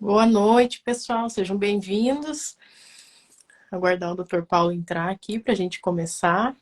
Boa noite, pessoal. Sejam bem-vindos. Aguardar o Dr. Paulo entrar aqui para a gente começar.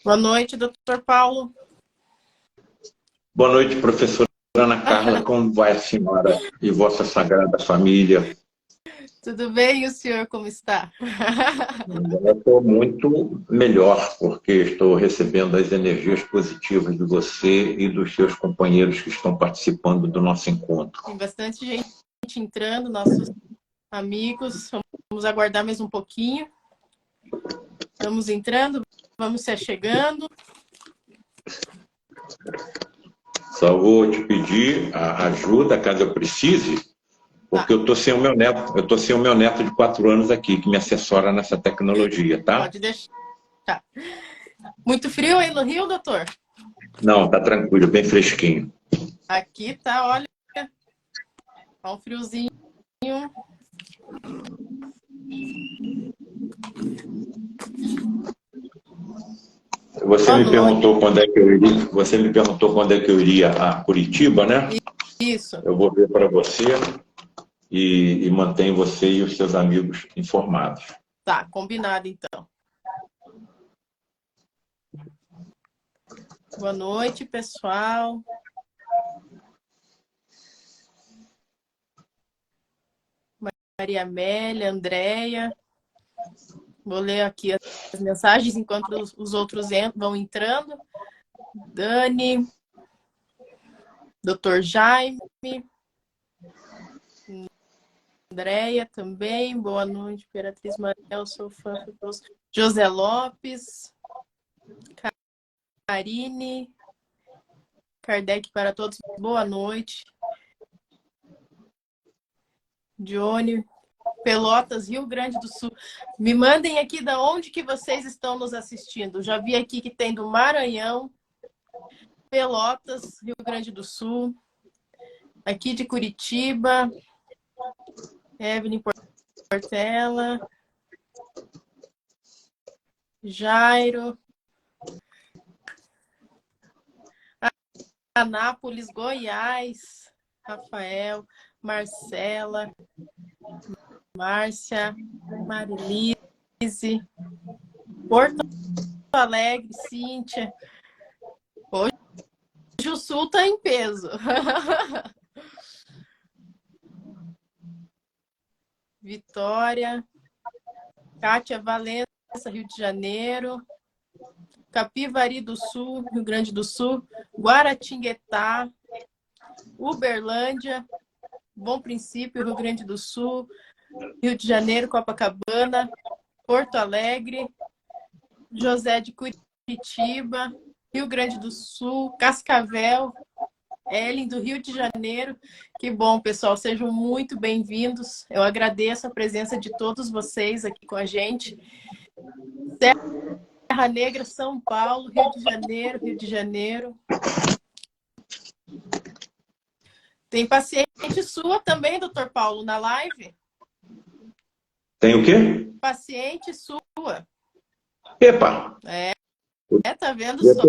Boa noite, Dr. Paulo. Boa noite, professora Ana Carla. Como vai a senhora e vossa sagrada família? Tudo bem? E o senhor como está? Eu estou muito melhor, porque estou recebendo as energias positivas de você e dos seus companheiros que estão participando do nosso encontro. Tem bastante gente entrando, nossos amigos. Vamos aguardar mais um pouquinho. Estamos entrando, vamos se achegando. Só vou te pedir a ajuda, caso eu precise, porque eu estou sem o meu neto. Eu estou sem o meu neto de 4 anos aqui, que me assessora nessa tecnologia, tá? Pode deixar. Tá. Muito frio aí no Rio, doutor? Não, tá tranquilo, bem fresquinho. Aqui tá, olha, tá um friozinho. Você me perguntou quando é que eu iria. Você me perguntou quando é que eu iria a Curitiba, né? Isso. Eu vou ver para você e mantenho você e os seus amigos informados. Tá, combinado então. Boa noite, pessoal. Maria Amélia, Andréia. Vou ler aqui as mensagens enquanto os outros vão entrando. Dani, Dr. Jaime, Andréia também. Boa noite, Imperatriz Maria, sou fã. José Lopes, Karine, Kardec para todos. Boa noite. Johnny, Pelotas, Rio Grande do Sul. Me mandem aqui de onde que vocês estão nos assistindo. Já vi aqui que tem do Maranhão, Pelotas, Rio Grande do Sul, aqui de Curitiba, Evelyn Portela, Jairo, Anápolis, Goiás, Rafael, Marcela, Márcia, Marilise, Porto Alegre, Cíntia. Hoje o Sul está em peso. Vitória, Kátia Valença, Rio de Janeiro, Capivari do Sul, Rio Grande do Sul, Guaratinguetá, Uberlândia, Bom Princípio, Rio Grande do Sul, Rio de Janeiro, Copacabana, Porto Alegre, José de Curitiba, Rio Grande do Sul, Cascavel, Ellen do Rio de Janeiro. Que bom, pessoal, sejam muito bem-vindos. Eu agradeço a presença de todos vocês aqui com a gente. Serra Negra, São Paulo, Rio de Janeiro. Tem paciente sua também, doutor Paulo, na live? Tem o quê? Paciente sua. Epa! Tá vendo Eu só?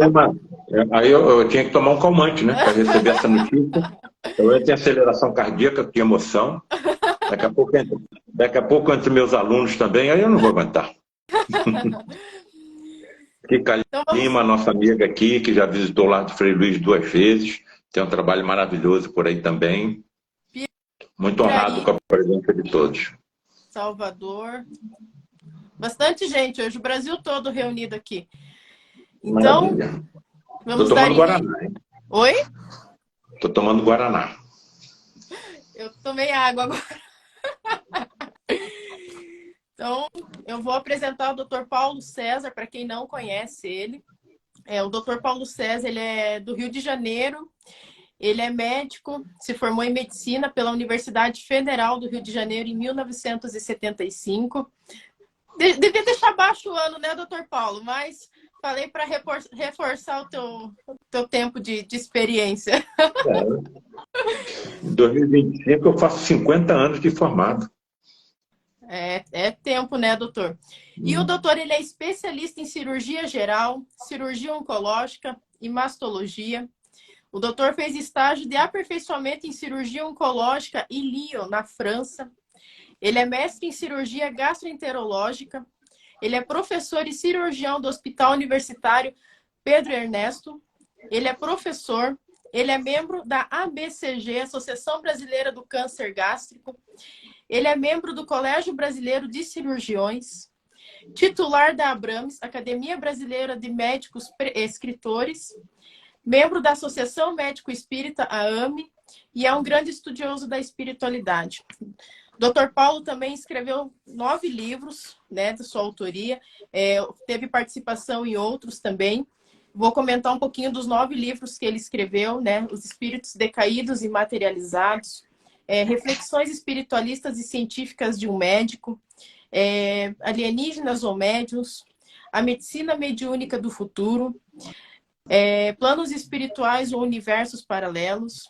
aí eu tinha que tomar um calmante, né? Para receber essa notícia. Eu tenho aceleração cardíaca, tenho emoção. Daqui a pouco entre meus alunos também, aí eu não vou aguentar. Kika Lima, nossa amiga aqui, que já visitou lá do Frei Luiz 2 vezes. Tem um trabalho maravilhoso por aí também. Muito honrado com a presença de todos. Salvador. Bastante gente hoje, o Brasil todo reunido aqui. Então, maravilha. Vamos Tô tomando Guaraná, hein? Oi? Tô tomando Guaraná. Eu tomei água agora. Então, eu vou apresentar o Dr. Paulo César, para quem não conhece ele. O Dr. Paulo César, ele é do Rio de Janeiro, ele é médico, se formou em medicina pela Universidade Federal do Rio de Janeiro em 1975. Devia deixar baixo o ano, né, doutor Paulo? Mas falei para reforçar o teu tempo de experiência. Em 2025 eu faço 50 anos de formado. É tempo, né, doutor? E o doutor, ele é especialista em cirurgia geral, cirurgia oncológica e mastologia. O doutor fez estágio de aperfeiçoamento em cirurgia oncológica em Lyon, na França. Ele é mestre em cirurgia gastroenterológica. Ele é professor e cirurgião do Hospital Universitário Pedro Ernesto. Ele é professor. Ele é membro da ABCG, Associação Brasileira do Câncer Gástrico. Ele é membro do Colégio Brasileiro de Cirurgiões. Titular da Abrams, Academia Brasileira de Médicos Escritores. Membro da Associação Médico Espírita, a AME. E é um grande estudioso da espiritualidade. Dr. Paulo também escreveu 9 livros, né, de sua autoria, teve participação em outros também. Vou comentar um pouquinho dos 9 livros que ele escreveu, né, Os Espíritos Decaídos e Materializados, Reflexões Espiritualistas e Científicas de um Médico, Alienígenas ou Médiuns, A Medicina Mediúnica do Futuro, Planos Espirituais ou Universos Paralelos,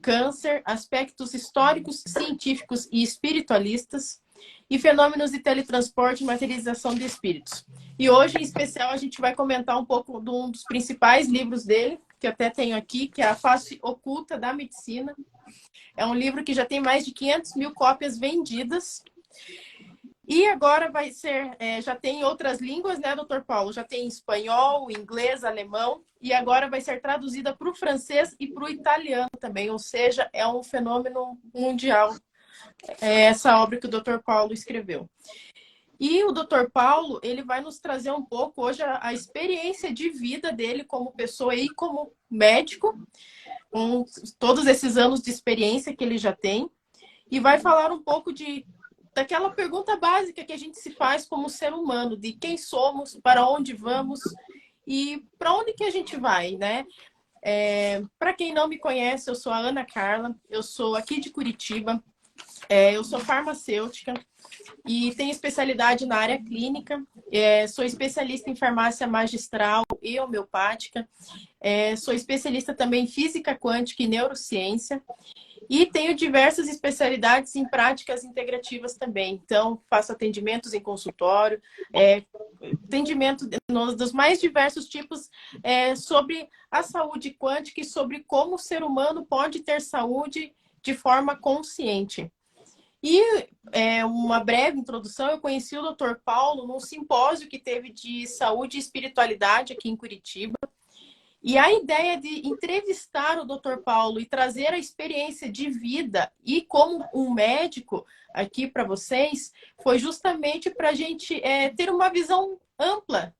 Câncer, aspectos históricos, científicos e espiritualistas, e fenômenos de teletransporte e materialização de espíritos. E hoje, em especial, a gente vai comentar um pouco de um dos principais livros dele, que eu até tenho aqui, que é A Face Oculta da Medicina. É um livro que já tem mais de 500 mil cópias vendidas. E agora vai ser, já tem outras línguas, né, doutor Paulo? Já tem espanhol, inglês, alemão, e agora vai ser traduzida para o francês e para o italiano também, ou seja, é um fenômeno mundial, essa obra que o doutor Paulo escreveu. E o doutor Paulo, ele vai nos trazer um pouco hoje a experiência de vida dele como pessoa e como médico, com todos esses anos de experiência que ele já tem, e vai falar um pouco daquela pergunta básica que a gente se faz como ser humano, de quem somos, para onde vamos e para onde que a gente vai, né? Para quem não me conhece, eu sou a Ana Carla, eu sou aqui de Curitiba, eu sou farmacêutica e tenho especialidade na área clínica, sou especialista em farmácia magistral e homeopática, sou especialista também em física quântica e neurociência, e tenho diversas especialidades em práticas integrativas também. Então, faço atendimentos em consultório, atendimento dos mais diversos tipos sobre a saúde quântica e sobre como o ser humano pode ter saúde de forma consciente. E uma breve introdução, eu conheci o Dr. Paulo num simpósio que teve de saúde e espiritualidade aqui em Curitiba. E a ideia de entrevistar o Dr. Paulo e trazer a experiência de vida e como um médico aqui para vocês foi justamente para a gente ter uma visão ampla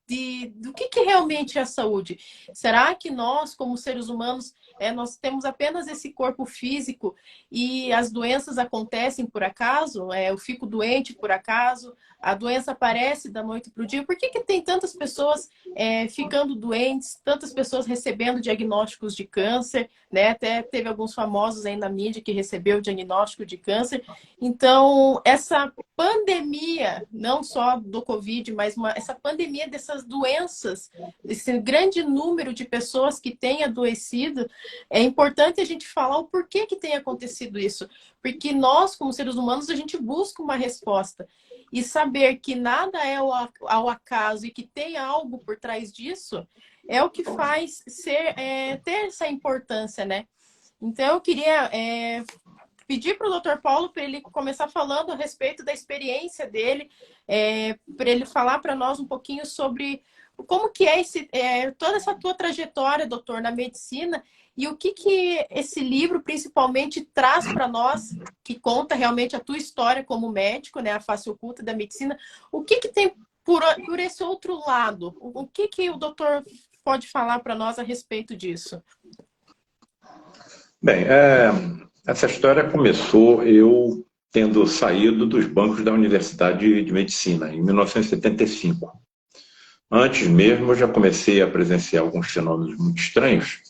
do que realmente é a saúde. Será que nós, como seres humanos, nós temos apenas esse corpo físico e as doenças acontecem por acaso? Eu fico doente por acaso? A doença aparece da noite para o dia? Por que tem tantas pessoas ficando doentes, tantas pessoas recebendo diagnósticos de câncer, né? Até teve alguns famosos aí na mídia que recebeu o diagnóstico de câncer. Então, essa pandemia, não só do Covid, mas essa pandemia dessas doenças, esse grande número de pessoas que têm adoecido, é importante a gente falar o porquê que tem acontecido isso. Porque nós, como seres humanos, a gente busca uma resposta. E saber que nada é ao acaso e que tem algo por trás disso é o que faz ter essa importância, né? Então, eu queria pedir para o Dr. Paulo para ele começar falando a respeito da experiência dele, para ele falar para nós um pouquinho sobre como que é toda essa tua trajetória, doutor, na medicina, e o que esse livro principalmente traz para nós, que conta realmente a tua história como médico, né, a face oculta da medicina. O que tem por esse outro lado? O que o doutor pode falar para nós a respeito disso? Bem, essa história começou eu tendo saído dos bancos da Universidade de Medicina, em 1975. Antes mesmo, eu já comecei a presenciar alguns fenômenos muito estranhos,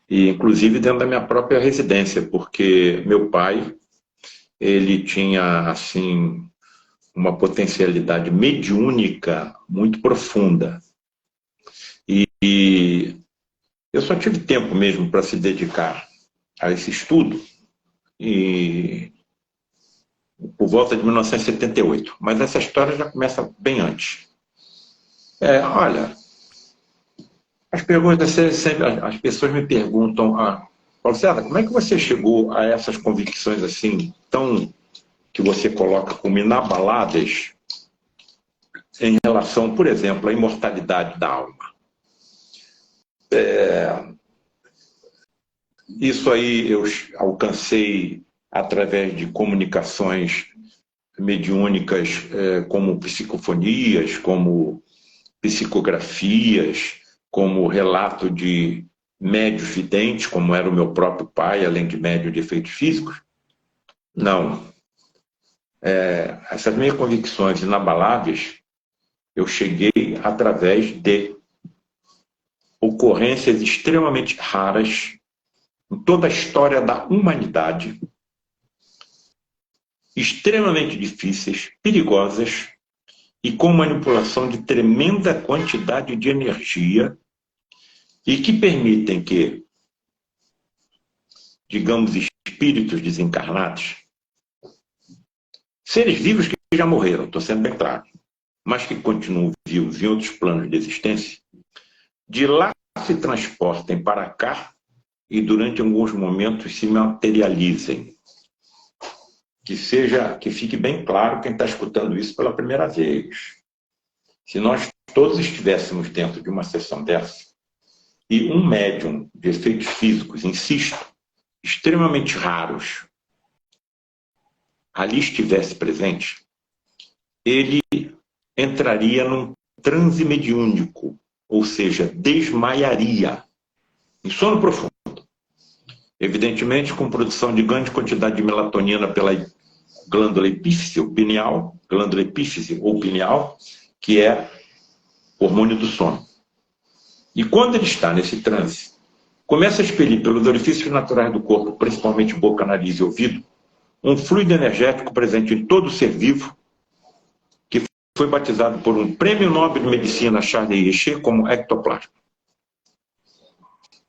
e inclusive dentro da minha própria residência, porque meu pai, ele tinha, assim, uma potencialidade mediúnica muito profunda. E eu só tive tempo mesmo para se dedicar a esse estudo e por volta de 1978. Mas essa história já começa bem antes. Olha, as perguntas sempre, as pessoas me perguntam, Paulo César, como é que você chegou a essas convicções assim, tão que você coloca como inabaladas em relação, por exemplo, à imortalidade da alma? Isso aí eu alcancei através de comunicações mediúnicas, como psicofonias, como psicografias, como relato de médios videntes, como era o meu próprio pai, além de médio de efeitos físicos? Não. Essas minhas convicções inabaláveis, eu cheguei através de ocorrências extremamente raras em toda a história da humanidade, extremamente difíceis, perigosas e com manipulação de tremenda quantidade de energia e que permitem que, digamos, espíritos desencarnados, seres vivos que já morreram, estou sendo bem claro, mas que continuam vivos em outros planos de existência, de lá se transportem para cá e durante alguns momentos se materializem. Que fique bem claro quem está escutando isso pela primeira vez. Se nós todos estivéssemos dentro de uma sessão dessa, e um médium de efeitos físicos, insisto, extremamente raros, ali estivesse presente, ele entraria num transe mediúnico, ou seja, desmaiaria, em sono profundo. Evidentemente, com produção de grande quantidade de melatonina pela glândula epífise ou pineal, que é o hormônio do sono. E quando ele está nesse transe, começa a expelir pelos orifícios naturais do corpo, principalmente boca, nariz e ouvido, um fluido energético presente em todo ser vivo, que foi batizado por um prêmio Nobel de Medicina, Charles Richer, como ectoplasma.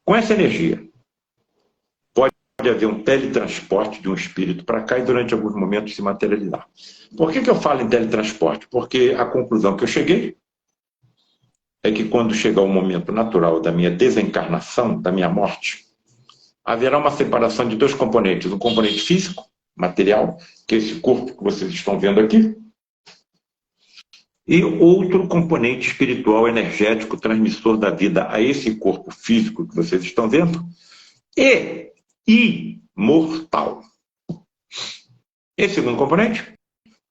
Com essa energia, pode haver um teletransporte de um espírito para cá e durante alguns momentos se materializar. Por que eu falo em teletransporte? Porque a conclusão que eu cheguei é que quando chegar o momento natural da minha desencarnação, da minha morte, haverá uma separação de dois componentes. Um componente físico, material, que é esse corpo que vocês estão vendo aqui, e outro componente espiritual, energético, transmissor da vida a esse corpo físico que vocês estão vendo, e imortal. Esse segundo componente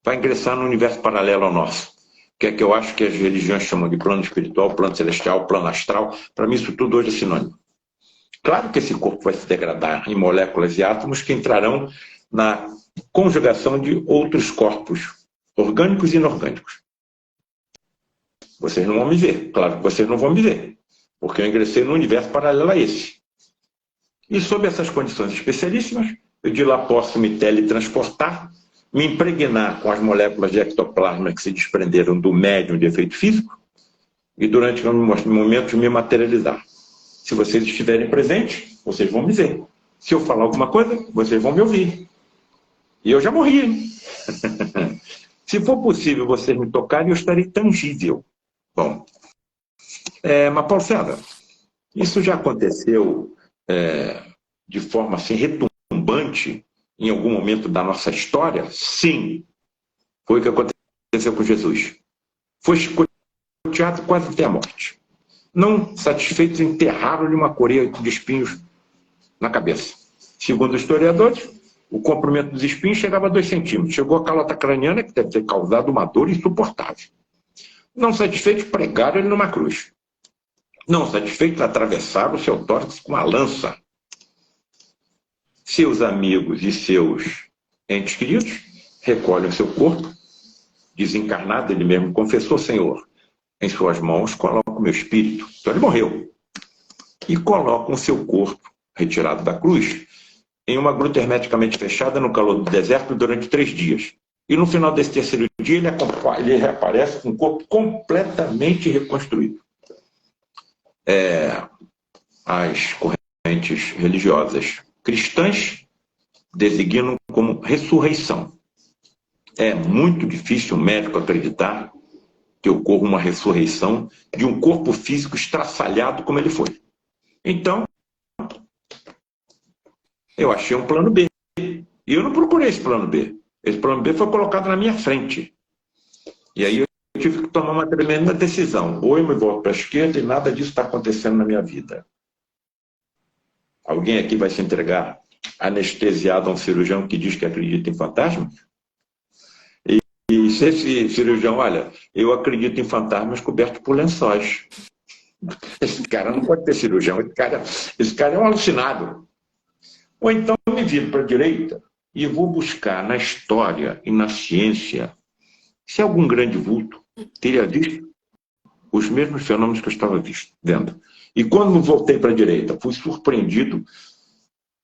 vai ingressar no universo paralelo ao nosso, que é que eu acho que as religiões chamam de plano espiritual, plano celestial, plano astral. Para mim isso tudo hoje é sinônimo. Claro que esse corpo vai se degradar em moléculas e átomos que entrarão na conjugação de outros corpos, orgânicos e inorgânicos. Vocês não vão me ver, claro que vocês não vão me ver, porque eu ingressei no universo paralelo a esse. E sob essas condições especialíssimas, eu de lá posso me teletransportar, me impregnar com as moléculas de ectoplasma que se desprenderam do médium de efeito físico e durante alguns momentos me materializar. Se vocês estiverem presentes, vocês vão me ver. Se eu falar alguma coisa, vocês vão me ouvir. E eu já morri, hein? Se for possível vocês me tocarem, eu estarei tangível. Bom, mas Paulo César, isso já aconteceu de forma assim retumbante em algum momento da nossa história? Sim, foi o que aconteceu com Jesus. Foi chicoteado quase até a morte. Não satisfeitos, enterraram-lhe uma coroa de espinhos na cabeça. Segundo os historiadores, o comprimento dos espinhos chegava a 2 centímetros. Chegou a calota craniana, que deve ter causado uma dor insuportável. Não satisfeitos, pregaram ele numa cruz. Não satisfeitos, atravessaram o seu tórax com uma lança. Seus amigos e seus entes queridos recolhem o seu corpo, desencarnado, ele mesmo confessou: Senhor, em suas mãos, coloco o meu espírito. Então ele morreu. E colocam o seu corpo, retirado da cruz, em uma gruta hermeticamente fechada no calor do deserto durante 3 dias. E no final desse terceiro dia, ele reaparece com o corpo completamente reconstruído. As correntes religiosas cristãs designam como ressurreição. É muito difícil um médico acreditar que ocorra uma ressurreição de um corpo físico estraçalhado como ele foi. Então, eu achei um plano B. E eu não procurei esse plano B. Esse plano B foi colocado na minha frente. E aí eu tive que tomar uma tremenda decisão. Ou eu me volto para a esquerda e nada disso está acontecendo na minha vida. Alguém aqui vai se entregar anestesiado a um cirurgião que diz que acredita em fantasmas? E se esse cirurgião, olha, eu acredito em fantasmas cobertos por lençóis. Esse cara não pode ter cirurgião, esse cara é um alucinado. Ou então eu me viro para a direita e vou buscar na história e na ciência se algum grande vulto teria visto os mesmos fenômenos que eu estava vendo. E quando voltei para a direita, fui surpreendido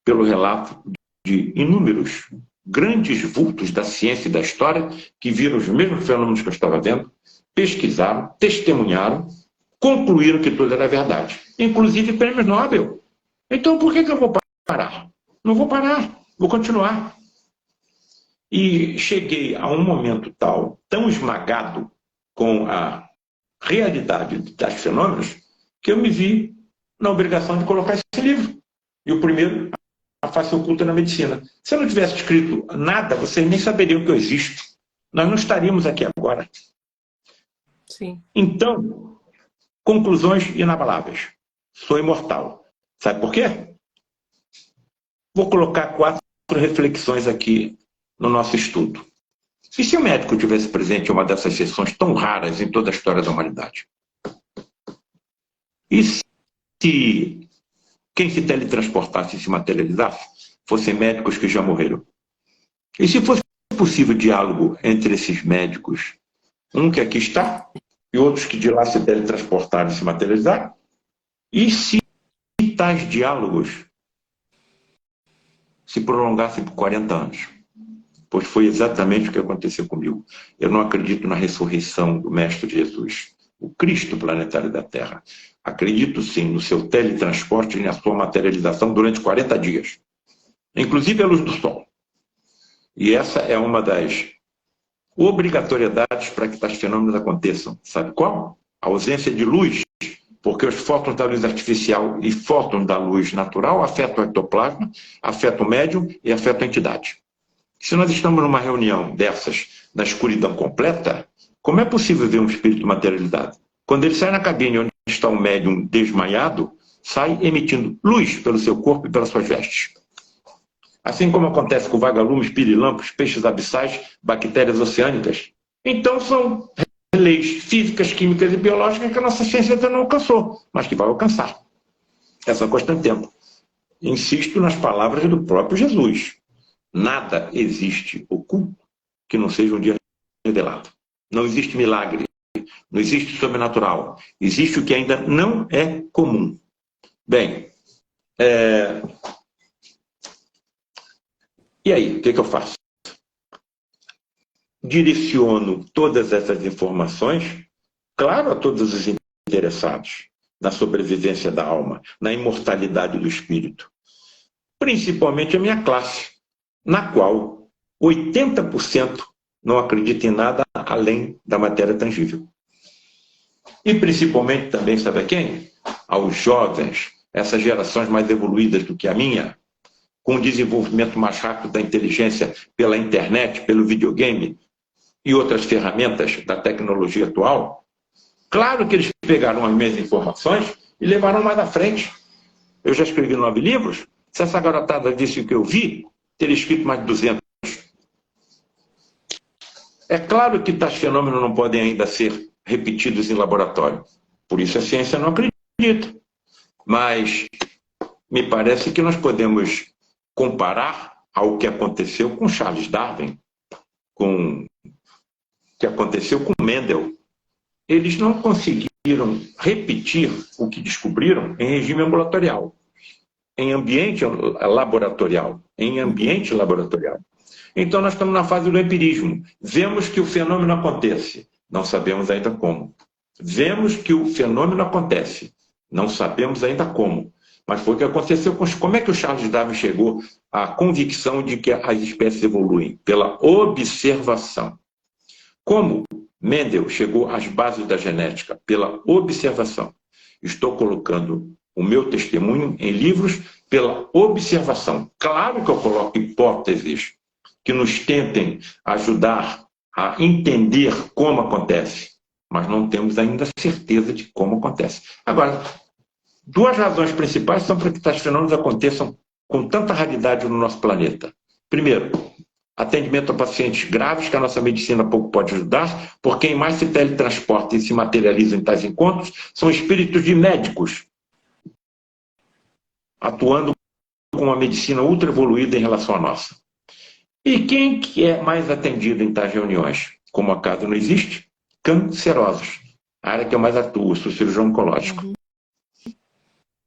pelo relato de inúmeros grandes vultos da ciência e da história que viram os mesmos fenômenos que eu estava vendo, pesquisaram, testemunharam, concluíram que tudo era verdade. Inclusive prêmios Nobel. Então por que eu vou parar? Não vou parar, vou continuar. E cheguei a um momento tão esmagado com a realidade dos fenômenos, que eu me vi na obrigação de colocar esse livro. E o primeiro, A Face Oculta na Medicina. Se eu não tivesse escrito nada, vocês nem saberiam que eu existo. Nós não estaríamos aqui agora. Sim. Então, conclusões inabaláveis. Sou imortal. Sabe por quê? Vou colocar 4 reflexões aqui no nosso estudo. E se o médico tivesse presente em uma dessas sessões tão raras em toda a história da humanidade? E se quem se teletransportasse e se materializasse fossem médicos que já morreram? E se fosse possível diálogo entre esses médicos, um que aqui está e outros que de lá se teletransportaram e se materializaram? E se tais diálogos se prolongassem por 40 anos? Pois foi exatamente o que aconteceu comigo. Eu não acredito na ressurreição do Mestre Jesus, o Cristo planetário da Terra. Acredito sim no seu teletransporte e na sua materialização durante 40 dias, inclusive a luz do sol. E essa é uma das obrigatoriedades para que tais fenômenos aconteçam. Sabe qual? A ausência de luz, porque os fótons da luz artificial e fótons da luz natural afetam o ectoplasma, afetam o médium e afetam a entidade. Se nós estamos numa reunião dessas, na escuridão completa, como é possível ver um espírito materializado? Quando ele sai na cabine onde está um médium desmaiado, sai emitindo luz pelo seu corpo e pelas suas vestes. Assim como acontece com vagalumes, pirilampos, peixes abissais, bactérias oceânicas. Então são leis físicas, químicas e biológicas que a nossa ciência ainda não alcançou, mas que vai alcançar. É só questão de tempo. Insisto nas palavras do próprio Jesus. Nada existe oculto que não seja um dia revelado. Não existe milagre, não existe sobrenatural. Existe o que ainda não é comum. Bem, e aí, o que eu faço? Direciono todas essas informações, claro, a todos os interessados na sobrevivência da alma, na imortalidade do espírito. Principalmente a minha classe, na qual 80% não acredita em nada além da matéria tangível. E principalmente também, sabe a quem? Aos jovens, essas gerações mais evoluídas do que a minha, com o desenvolvimento mais rápido da inteligência pela internet, pelo videogame e outras ferramentas da tecnologia atual. Claro que eles pegaram as minhas informações e levaram mais à frente. Eu já escrevi 9 livros. Se essa garotada visse o que eu vi, teria escrito mais de 200. É claro que tais fenômenos não podem ainda ser repetidos em laboratório. Por isso a ciência não acredita. Mas me parece que nós podemos comparar ao que aconteceu com Charles Darwin, com o que aconteceu com Mendel, eles não conseguiram repetir o que descobriram em regime ambulatorial, em ambiente laboratorial, Então, nós estamos na fase do empirismo. Vemos que o fenômeno acontece, não sabemos ainda como. Vemos que o fenômeno acontece, não sabemos ainda como. Mas foi o que aconteceu com... Como é que o Charles Darwin chegou à convicção de que as espécies evoluem? Pela observação. Como Mendel chegou às bases da genética? Pela observação. Estou colocando o meu testemunho em livros pela observação. Claro que eu coloco hipóteses que nos tentem ajudar a entender como acontece, mas não temos ainda certeza de como acontece. Agora, duas razões principais são para que tais fenômenos aconteçam com tanta raridade no nosso planeta. Primeiro, atendimento a pacientes graves, que a nossa medicina pouco pode ajudar, porque quem mais se teletransporta e se materializa em tais encontros são espíritos de médicos, atuando com uma medicina ultra evoluída em relação à nossa. E quem que é mais atendido em tais reuniões? Como acaso não existe? Cancerosos. A área que eu mais atuo, sou cirurgião oncológico.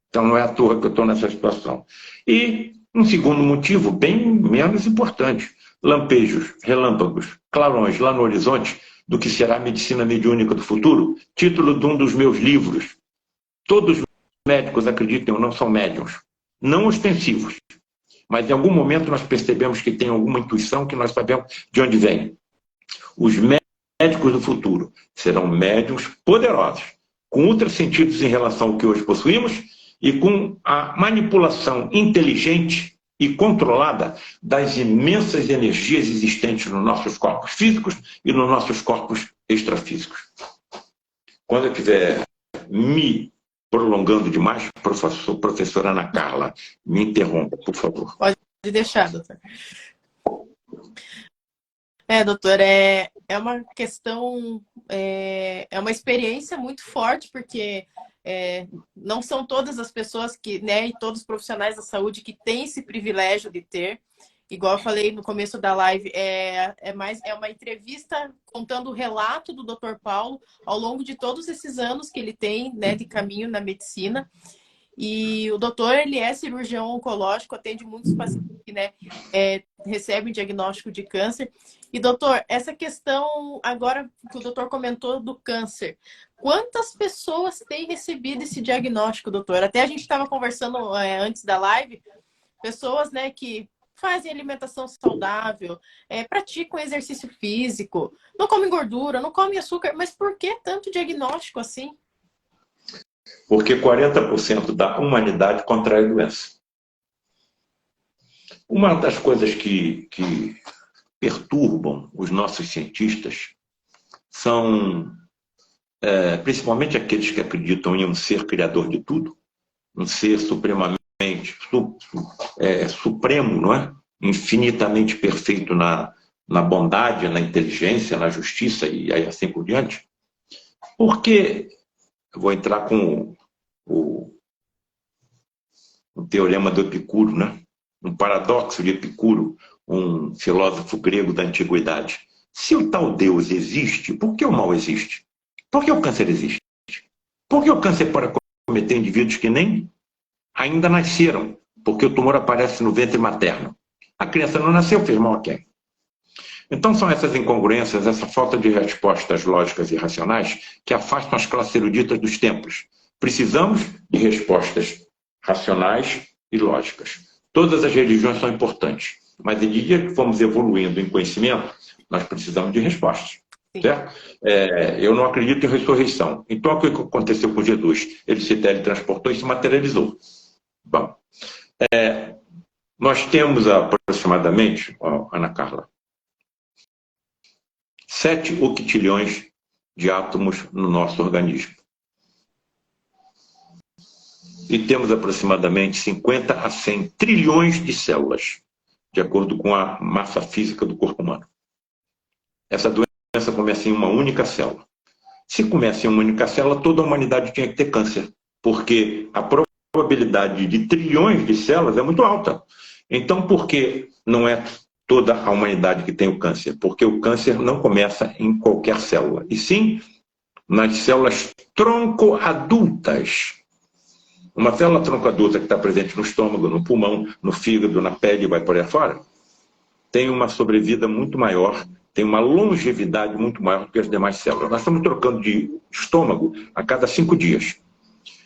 Então não é à toa que eu estou nessa situação. E um segundo motivo, bem menos importante, lampejos, relâmpagos, clarões lá no horizonte do que será a medicina mediúnica do futuro, título de um dos meus livros. Todos os médicos, acreditem ou não, são médiums, não ostensivos. Mas em algum momento nós percebemos que tem alguma intuição que nós sabemos de onde vem. Os médicos do futuro serão médiums poderosos, com ultrassentidos em relação ao que hoje possuímos e com a manipulação inteligente e controlada das imensas energias existentes nos nossos corpos físicos e nos nossos corpos extrafísicos. Quando eu estiver me prolongando demais, professora Ana Carla, me interrompa, por favor. Pode deixar, doutor. Doutor, é uma questão, é uma experiência muito forte, porque não são todas as pessoas que, né, e todos os profissionais da saúde que têm esse privilégio de ter. Igual eu falei no começo da live, é uma entrevista contando o relato do Dr. Paulo ao longo de todos esses anos que ele tem, né, de caminho na medicina. E o doutor, ele é cirurgião oncológico, atende muitos pacientes que, né, recebem diagnóstico de câncer. E, doutor, essa questão agora que o doutor comentou do câncer, quantas pessoas têm recebido esse diagnóstico, doutor? Até a gente estava conversando antes da live, pessoas, né, que fazem alimentação saudável, praticam exercício físico, não comem gordura, não comem açúcar, mas por que tanto diagnóstico assim? Porque 40% da humanidade contrai doença. Uma das coisas que perturbam os nossos cientistas são, principalmente aqueles que acreditam em um ser criador de tudo, um ser supremamente supremo, não é? Infinitamente perfeito na bondade, na inteligência, na justiça e assim por diante. Porque eu vou entrar com o teorema do Epicuro, né? Um paradoxo de Epicuro, um filósofo grego da antiguidade. Se o tal Deus existe, por que o mal existe? Por que o câncer existe? Por que o câncer pode cometer indivíduos que nem ainda nasceram? Porque o tumor aparece no ventre materno. A criança não nasceu, fez mal a quem? Então são essas incongruências, essa falta de respostas lógicas e racionais que afastam as classes eruditas dos tempos. Precisamos de respostas racionais e lógicas. Todas as religiões são importantes, mas à medida que fomos evoluindo em conhecimento, nós precisamos de respostas. Certo? Eu não acredito em ressurreição. Então, o que aconteceu com Jesus? Ele se teletransportou e se materializou. Bom, nós temos aproximadamente, Ana Carla, 7 octilhões de átomos no nosso organismo. E temos aproximadamente 50 a 100 trilhões de células, de acordo com a massa física do corpo humano. Essa doença começa em uma única célula. Se começa em uma única célula, toda a humanidade tinha que ter câncer, porque a probabilidade de trilhões de células é muito alta. Então, por que não é toda a humanidade que tem o câncer? Porque o câncer não começa em qualquer célula, e sim nas células tronco-adultas. Uma célula tronco-adulta que está presente no estômago, no pulmão, no fígado, na pele e vai por aí fora, tem uma sobrevida muito maior, tem uma longevidade muito maior do que as demais células. Nós estamos trocando de estômago a cada 5 dias.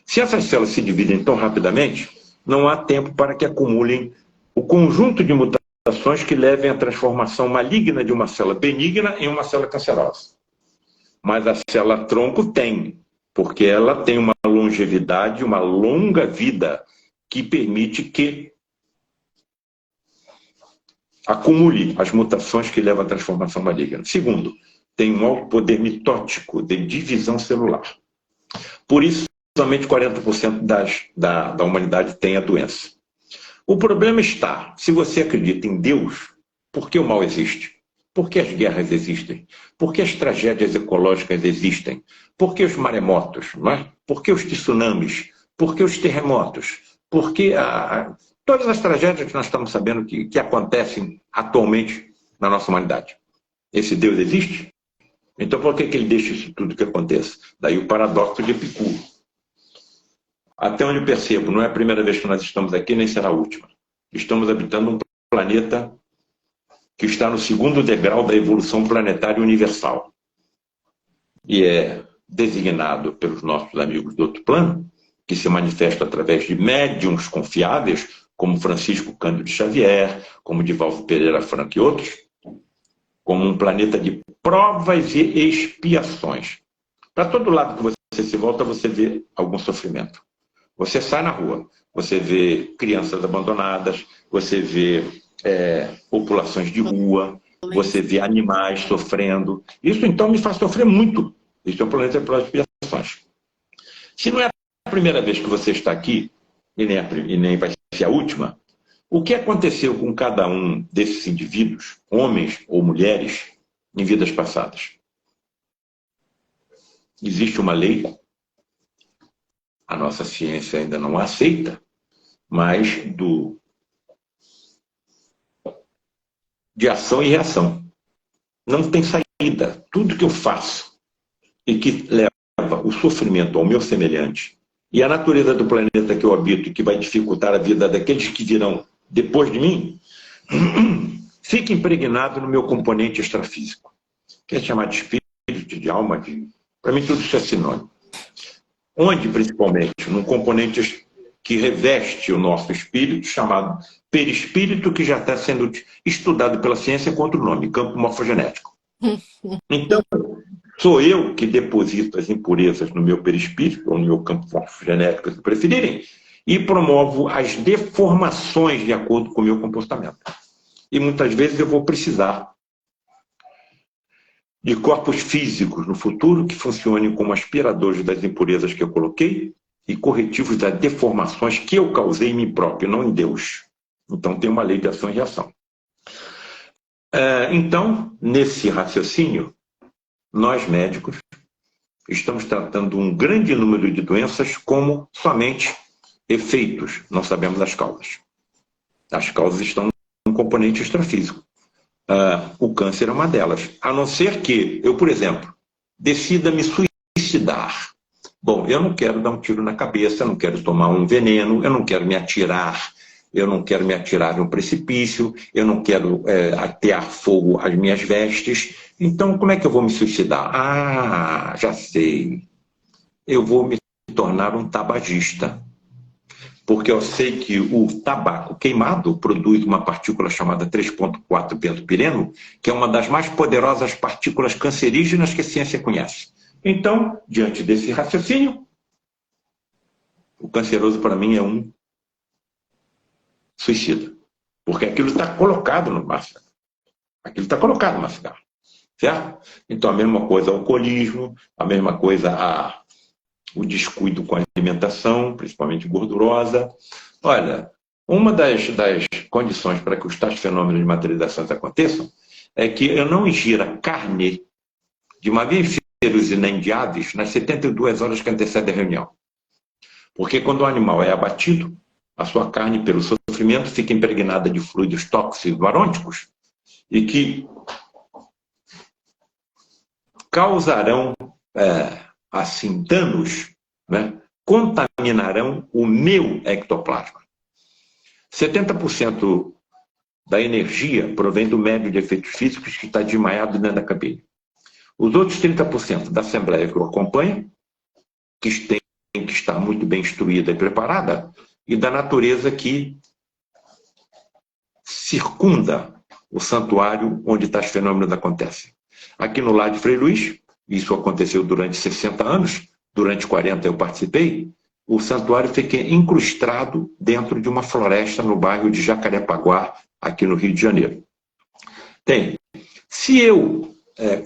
Se essas células se dividem tão rapidamente, não há tempo para que acumulem o conjunto de mutações que levem à transformação maligna de uma célula benigna em uma célula cancerosa. Mas a célula tronco tem, porque ela tem uma longevidade, uma longa vida que permite que acumule as mutações que levam à transformação maligna. Segundo, tem um alto poder mitótico de divisão celular. Por isso, somente 40% da humanidade tem a doença. O problema está, se você acredita em Deus, por que o mal existe? Por que as guerras existem? Por que as tragédias ecológicas existem? Por que os maremotos? Não é? Por que os tsunamis? Por que os terremotos? Por que todas as tragédias que nós estamos sabendo que acontecem atualmente na nossa humanidade? Esse Deus existe? Então por que ele deixa isso tudo que aconteça? Daí o paradoxo de Epicuro. Até onde eu percebo, não é a primeira vez que nós estamos aqui, nem será a última. Estamos habitando um planeta que está no segundo degrau da evolução planetária universal. E é designado pelos nossos amigos do outro plano, que se manifesta através de médiuns confiáveis, como Francisco Cândido Xavier, como Divaldo Pereira Franco e outros, como um planeta de provas e expiações. Para todo lado que você se volta, você vê algum sofrimento. Você sai na rua, você vê crianças abandonadas, você vê populações de rua, você vê animais sofrendo. Isso, então, me faz sofrer muito. Isso é um planeta de provas e expiações. Se não é a primeira vez que você está aqui, e nem vai ser a última, o que aconteceu com cada um desses indivíduos, homens ou mulheres, em vidas passadas? Existe uma lei, a nossa ciência ainda não a aceita, mas de ação e reação. Não tem saída. Tudo que eu faço e que leva o sofrimento ao meu semelhante e a natureza do planeta que eu habito e que vai dificultar a vida daqueles que virão depois de mim, fica impregnado no meu componente extrafísico. Quer chamar de espírito, de alma, para mim tudo isso é sinônimo. Onde, principalmente? Num componente que reveste o nosso espírito, chamado perispírito, que já está sendo estudado pela ciência com outro nome, campo morfogenético. Então, sou eu que deposito as impurezas no meu perispírito, ou no meu campo morfogenético, se preferirem, e promovo as deformações de acordo com o meu comportamento. E muitas vezes eu vou precisar de corpos físicos no futuro que funcionem como aspiradores das impurezas que eu coloquei e corretivos das deformações que eu causei em mim próprio, não em Deus. Então tem uma lei de ação e reação. Então, nesse raciocínio, nós médicos estamos tratando um grande número de doenças como somente efeitos, não sabemos as causas. As causas estão no componente extrafísico. O câncer é uma delas. A não ser que eu, por exemplo, decida me suicidar. Bom, eu não quero dar um tiro na cabeça, eu não quero tomar um veneno, eu não quero me atirar, de um precipício, eu não quero atear fogo às minhas vestes. Então, como é que eu vou me suicidar? Ah, já sei. Eu vou me tornar um tabagista. Porque eu sei que o tabaco queimado produz uma partícula chamada 3,4 bentopireno, que é uma das mais poderosas partículas cancerígenas que a ciência conhece. Então, diante desse raciocínio, o canceroso para mim é um suicida. Porque aquilo está colocado no cigarro. Aquilo está colocado no cigarro. Certo? Então, a mesma coisa o alcoolismo, a mesma coisa o descuido com a alimentação, principalmente gordurosa. Olha, uma das condições para que os tais fenômenos de materializações aconteçam é que eu não ingira carne de mamíferos e nem de aves nas 72 horas que antecedem a reunião. Porque quando o animal é abatido, a sua carne, pelo sofrimento, fica impregnada de fluidos tóxicos varônicos e que causarão assim, danos, né, contaminarão o meu ectoplasma. 70% da energia provém do médio de efeitos físicos que está desmaiado dentro da cabine. Os outros 30% da assembleia que o acompanha, que tem que estar muito bem instruída e preparada, e da natureza que circunda o santuário onde tais fenômenos acontecem. Aqui no lar de Frei Luís, isso aconteceu durante 60 anos, durante 40 eu participei, o santuário fica incrustado dentro de uma floresta no bairro de Jacarepaguá, aqui no Rio de Janeiro. Se eu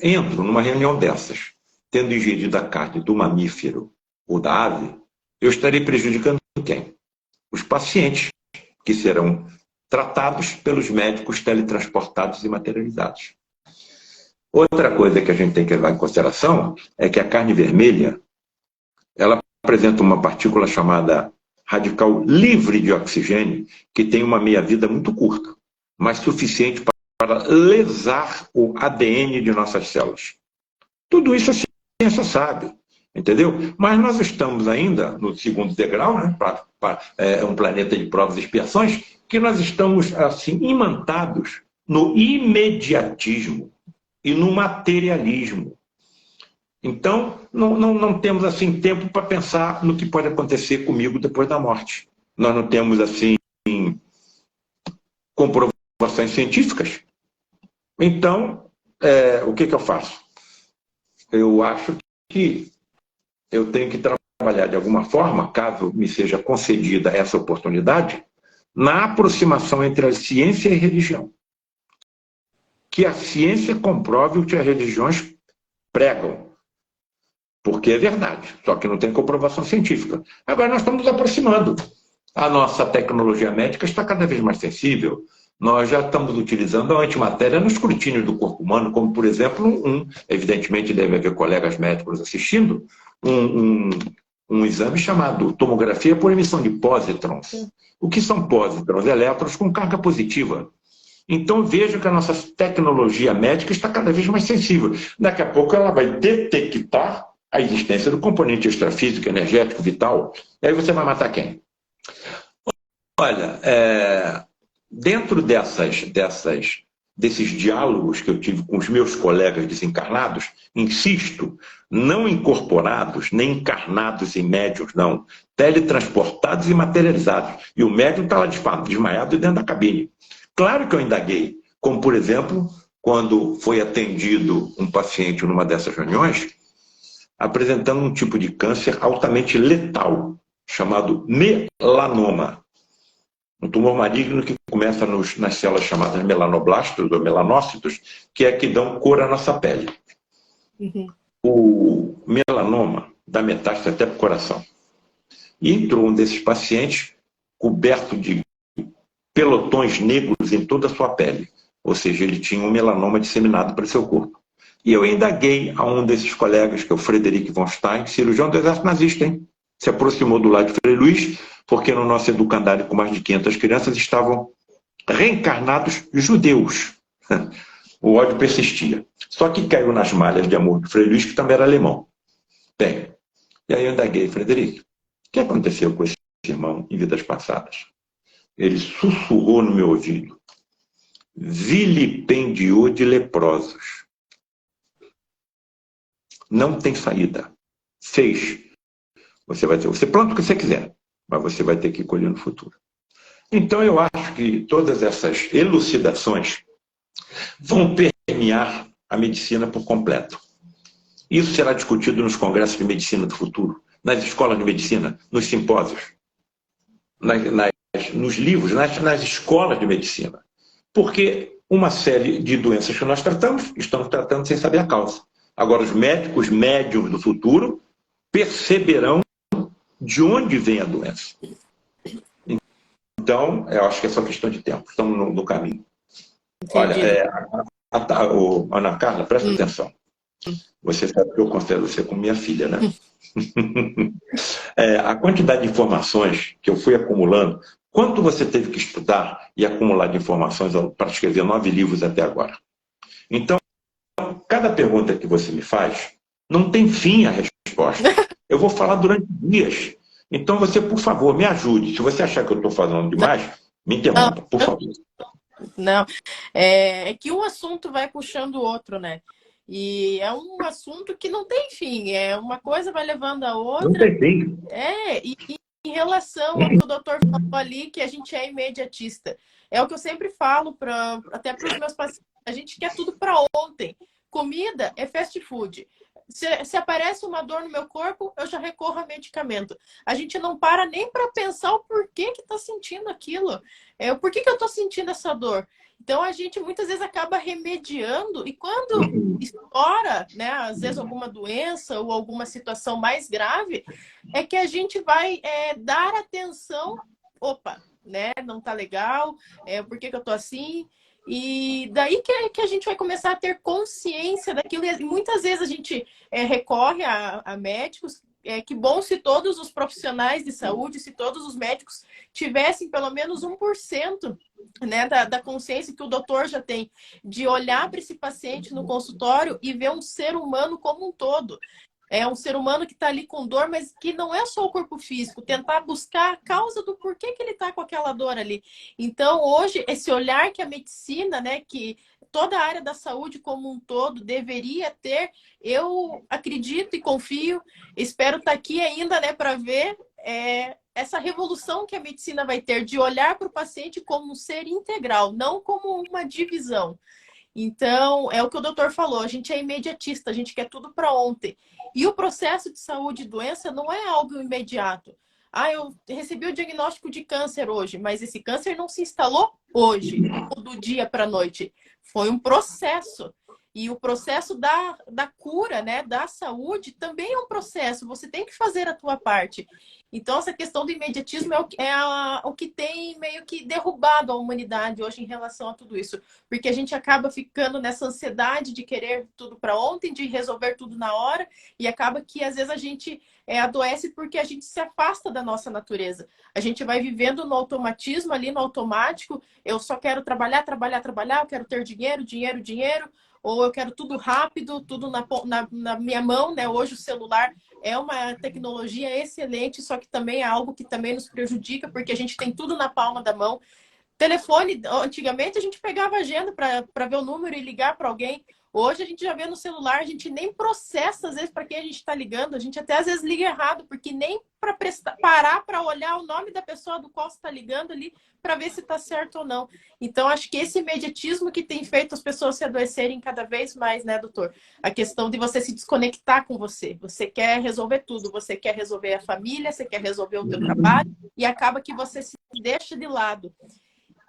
entro numa reunião dessas, tendo ingerido a carne do mamífero ou da ave, eu estarei prejudicando quem? Os pacientes, que serão tratados pelos médicos teletransportados e materializados. Outra coisa que a gente tem que levar em consideração é que a carne vermelha, ela apresenta uma partícula chamada radical livre de oxigênio, que tem uma meia-vida muito curta, mas suficiente para lesar o ADN de nossas células. Tudo isso a ciência sabe, entendeu? Mas nós estamos ainda no segundo degrau, né, um planeta de provas e expiações, que nós estamos assim imantados no imediatismo e no materialismo. Então, não temos assim tempo para pensar no que pode acontecer comigo depois da morte. Nós não temos assim comprovações científicas. Então, o que eu faço? Eu acho que eu tenho que trabalhar de alguma forma, caso me seja concedida essa oportunidade, na aproximação entre a ciência e a religião. Que a ciência comprove o que as religiões pregam. Porque é verdade, só que não tem comprovação científica. Agora nós estamos nos aproximando. A nossa tecnologia médica está cada vez mais sensível. Nós já estamos utilizando a antimatéria no escrutínio do corpo humano, como, por exemplo, evidentemente deve haver colegas médicos assistindo, um exame chamado tomografia por emissão de pósitrons. O que são pósitrons? Elétrons com carga positiva. Então veja que a nossa tecnologia médica está cada vez mais sensível. Daqui a pouco ela vai detectar a existência do componente extrafísico, energético, vital. E aí você vai matar quem? Olha, dentro desses diálogos que eu tive com os meus colegas desencarnados, insisto, não incorporados, nem encarnados em médiuns, não, teletransportados e materializados. E o médium está lá desmaiado dentro da cabine. Claro que eu indaguei, como, por exemplo, quando foi atendido um paciente numa dessas reuniões, apresentando um tipo de câncer altamente letal, chamado melanoma. Um tumor maligno que começa nas células chamadas melanoblastos ou melanócitos, que é que dão cor à nossa pele. Uhum. O melanoma dá metástase até para o coração. E entrou um desses pacientes coberto de pelotões negros em toda a sua pele. Ou seja, ele tinha um melanoma disseminado para o seu corpo. E eu indaguei a um desses colegas, que é o Frederic von Stein, cirurgião do exército nazista, hein? Se aproximou do lado de Frei Luís, porque no nosso educandário com mais de 500 crianças estavam reencarnados judeus. O ódio persistia. Só que caiu nas malhas de amor do Frei Luís, que também era alemão. Bem, e aí eu indaguei, Frederic, o que aconteceu com esse irmão em vidas passadas? Ele sussurrou no meu ouvido, vilipendiou de leprosos. Não tem saída. Fez. Você planta o que você quiser, mas você vai ter que colher no futuro. Então eu acho que todas essas elucidações vão permear a medicina por completo. Isso será discutido nos congressos de medicina do futuro, nas escolas de medicina, nos simpósios, nos livros, nas escolas de medicina. Porque uma série de doenças que nós estamos tratando sem saber a causa. Agora, os médicos médiums do futuro perceberão de onde vem a doença. Então, eu acho que é só questão de tempo. Estamos no caminho. Entendi. Olha, Ana Carla, presta atenção. Você sabe que eu considero você como minha filha, né? A quantidade de informações que eu fui acumulando, quanto você teve que estudar e acumular de informações para escrever 9 livros até agora? Então, cada pergunta que você me faz, Não tem fim a resposta. Eu vou falar durante dias. Então você, por favor, me ajude. Se você achar que eu estou falando demais, me interrompa, por favor. Não, é que um assunto vai puxando o outro, né? E é um assunto que não tem fim, uma coisa vai levando a outra. Não tem fim. E em relação ao que o doutor falou ali, que a gente é imediatista. É o que eu sempre falo até para os meus pacientes. A gente quer tudo para ontem. Comida é fast food. Se aparece uma dor no meu corpo, eu já recorro a medicamento. A gente não para nem para pensar o porquê que está sentindo aquilo. O porquê que eu estou sentindo essa dor. Então, a gente muitas vezes acaba remediando e quando estoura, né, às vezes alguma doença ou alguma situação mais grave, é que a gente vai dar atenção, opa, né, não tá legal, por que que eu tô assim? E daí que a gente vai começar a ter consciência daquilo. E muitas vezes a gente recorre a médicos. Que bom se todos os profissionais de saúde, se todos os médicos tivessem pelo menos 1%, né, da consciência que o doutor já tem, de olhar para esse paciente no consultório e ver um ser humano como um todo. É um ser humano que está ali com dor, mas que não é só o corpo físico, tentar buscar a causa do porquê que ele está com aquela dor ali. Então, hoje, esse olhar que a medicina, né, que toda a área da saúde como um todo deveria ter, eu acredito e confio, espero estar aqui ainda, né, para ver essa revolução que a medicina vai ter de olhar para o paciente como um ser integral, não como uma divisão. Então, é o que o doutor falou, a gente é imediatista, a gente quer tudo para ontem. E o processo de saúde e doença não é algo imediato. Eu recebi o diagnóstico de câncer hoje, mas esse câncer não se instalou hoje, ou do dia para a noite. Foi um processo. E o processo da cura, né, da saúde, também é um processo. Você tem que fazer a tua parte. Então, essa questão do imediatismo o que tem meio que derrubado a humanidade hoje em relação a tudo isso. Porque a gente acaba ficando nessa ansiedade de querer tudo para ontem, de resolver tudo na hora, e acaba que, às vezes, a gente adoece porque a gente se afasta da nossa natureza. A gente vai vivendo no automatismo, ali no automático. Eu só quero trabalhar, trabalhar, trabalhar, eu quero ter dinheiro, dinheiro, dinheiro, ou eu quero tudo rápido, tudo na minha mão, né? Hoje o celular é uma tecnologia excelente, só que também é algo que também nos prejudica, porque a gente tem tudo na palma da mão. Telefone, antigamente a gente pegava agenda para ver o número e ligar para alguém. Hoje a gente já vê no celular, a gente nem processa às vezes para quem a gente está ligando, a gente até às vezes liga errado, porque nem para parar para olhar o nome da pessoa do qual você está ligando ali para ver se está certo ou não. Então, acho que esse imediatismo que tem feito as pessoas se adoecerem cada vez mais, né, doutor? A questão de você se desconectar com você. Você quer resolver tudo, você quer resolver a família, você quer resolver o teu trabalho, e acaba que você se deixa de lado.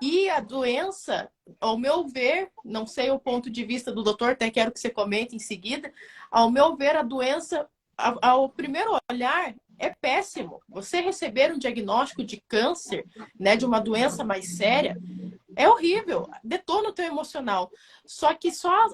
E a doença, ao meu ver, não sei o ponto de vista do doutor, até quero que você comente em seguida, ao meu ver, a doença, ao primeiro olhar, é péssimo. Você receber um diagnóstico de câncer, né, de uma doença mais séria, é horrível, detona o teu emocional. Só que só